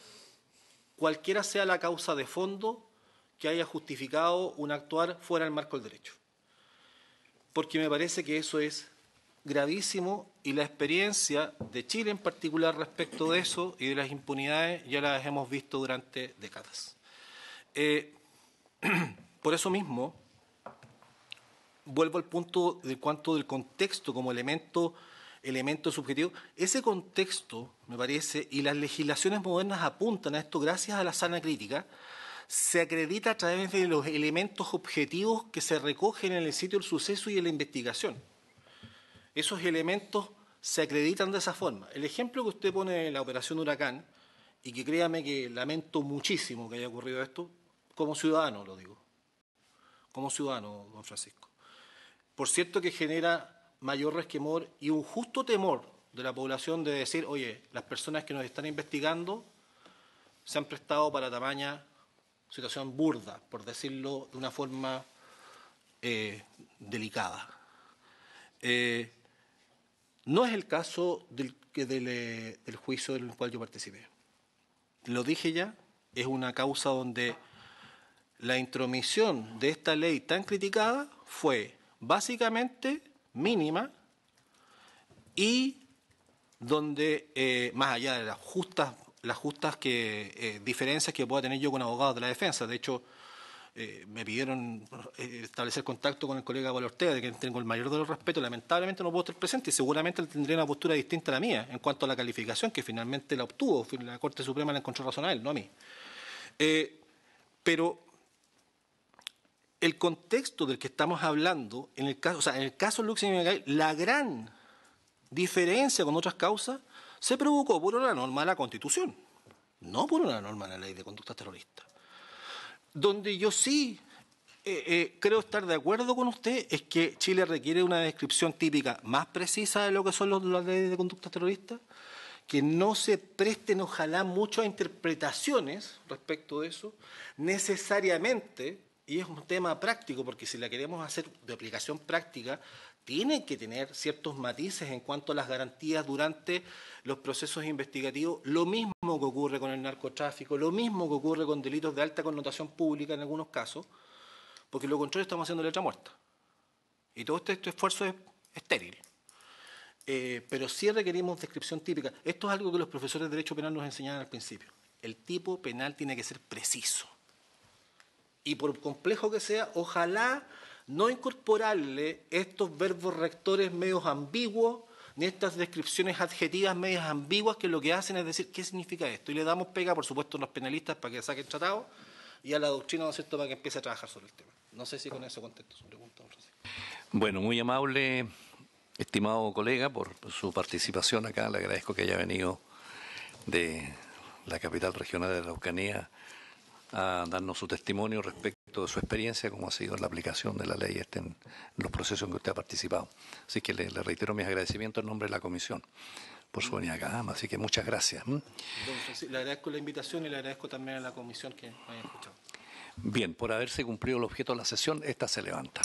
cualquiera sea la causa de fondo que haya justificado un actuar fuera del marco del derecho. Porque me parece que eso es gravísimo y la experiencia de Chile en particular respecto de eso y de las impunidades ya las hemos visto durante décadas. Por eso mismo, vuelvo al punto de cuanto del contexto como elemento subjetivo. Ese contexto, me parece, y las legislaciones modernas apuntan a esto gracias a la sana crítica, se acredita a través de los elementos objetivos que se recogen en el sitio del suceso y en la investigación. Esos elementos se acreditan de esa forma. El ejemplo que usted pone de la Operación Huracán, y que créame que lamento muchísimo que haya ocurrido esto, como ciudadano lo digo, como ciudadano, don Francisco. Por cierto que genera mayor resquemor y un justo temor de la población de decir, oye, las personas que nos están investigando se han prestado para tamaña situación burda, por decirlo de una forma delicada. No es el caso del juicio en el cual yo participé. Lo dije ya, es una causa donde la intromisión de esta ley tan criticada fue básicamente mínima y donde, más allá de las justas diferencias que pueda tener yo con abogados de la defensa, de hecho, me pidieron establecer contacto con el colega Pablo Ortega, de quien tengo el mayor de los respetos, lamentablemente no puedo estar presente y seguramente él tendría una postura distinta a la mía en cuanto a la calificación que finalmente la obtuvo, la Corte Suprema la encontró razonable, no a mí. Pero el contexto del que estamos hablando, en el caso de Luxemburgo y Macay, la gran diferencia con otras causas se provocó por una norma de la Constitución, no por una norma de la Ley de Conducta Terrorista, donde yo sí Creo estar de acuerdo con usted, es que Chile requiere una descripción típica más precisa de lo que son las leyes de conducta terrorista, que no se presten ojalá mucho a interpretaciones respecto de eso, necesariamente, y es un tema práctico, porque si la queremos hacer de aplicación práctica, tiene que tener ciertos matices en cuanto a las garantías durante los procesos investigativos, lo mismo que ocurre con el narcotráfico, lo mismo que ocurre con delitos de alta connotación pública en algunos casos, porque lo contrario estamos haciendo letra muerta. Y todo este esfuerzo es estéril. Pero sí requerimos descripción típica. Esto es algo que los profesores de Derecho Penal nos enseñaban al principio. El tipo penal tiene que ser preciso. Y por complejo que sea, ojalá no incorporarle estos verbos rectores medios ambiguos, ni estas descripciones adjetivas medias ambiguas que lo que hacen es decir, ¿qué significa esto? Y le damos pega, por supuesto, a los penalistas para que saquen tratado y a la doctrina, ¿no es cierto?, para que empiece a trabajar sobre el tema. No sé si con eso contesto su pregunta, don Francisco. Bueno, muy amable, estimado colega, por su participación acá. Le agradezco que haya venido de la capital regional de la Araucanía a darnos su testimonio respecto de su experiencia, cómo ha sido la aplicación de la ley en los procesos en que usted ha participado. Así que le reitero mis agradecimientos en nombre de la comisión por su venida acá. Así que muchas gracias. Don Francisco, le agradezco la invitación y le agradezco también a la comisión que me haya escuchado. Bien, por haberse cumplido el objeto de la sesión, esta se levanta.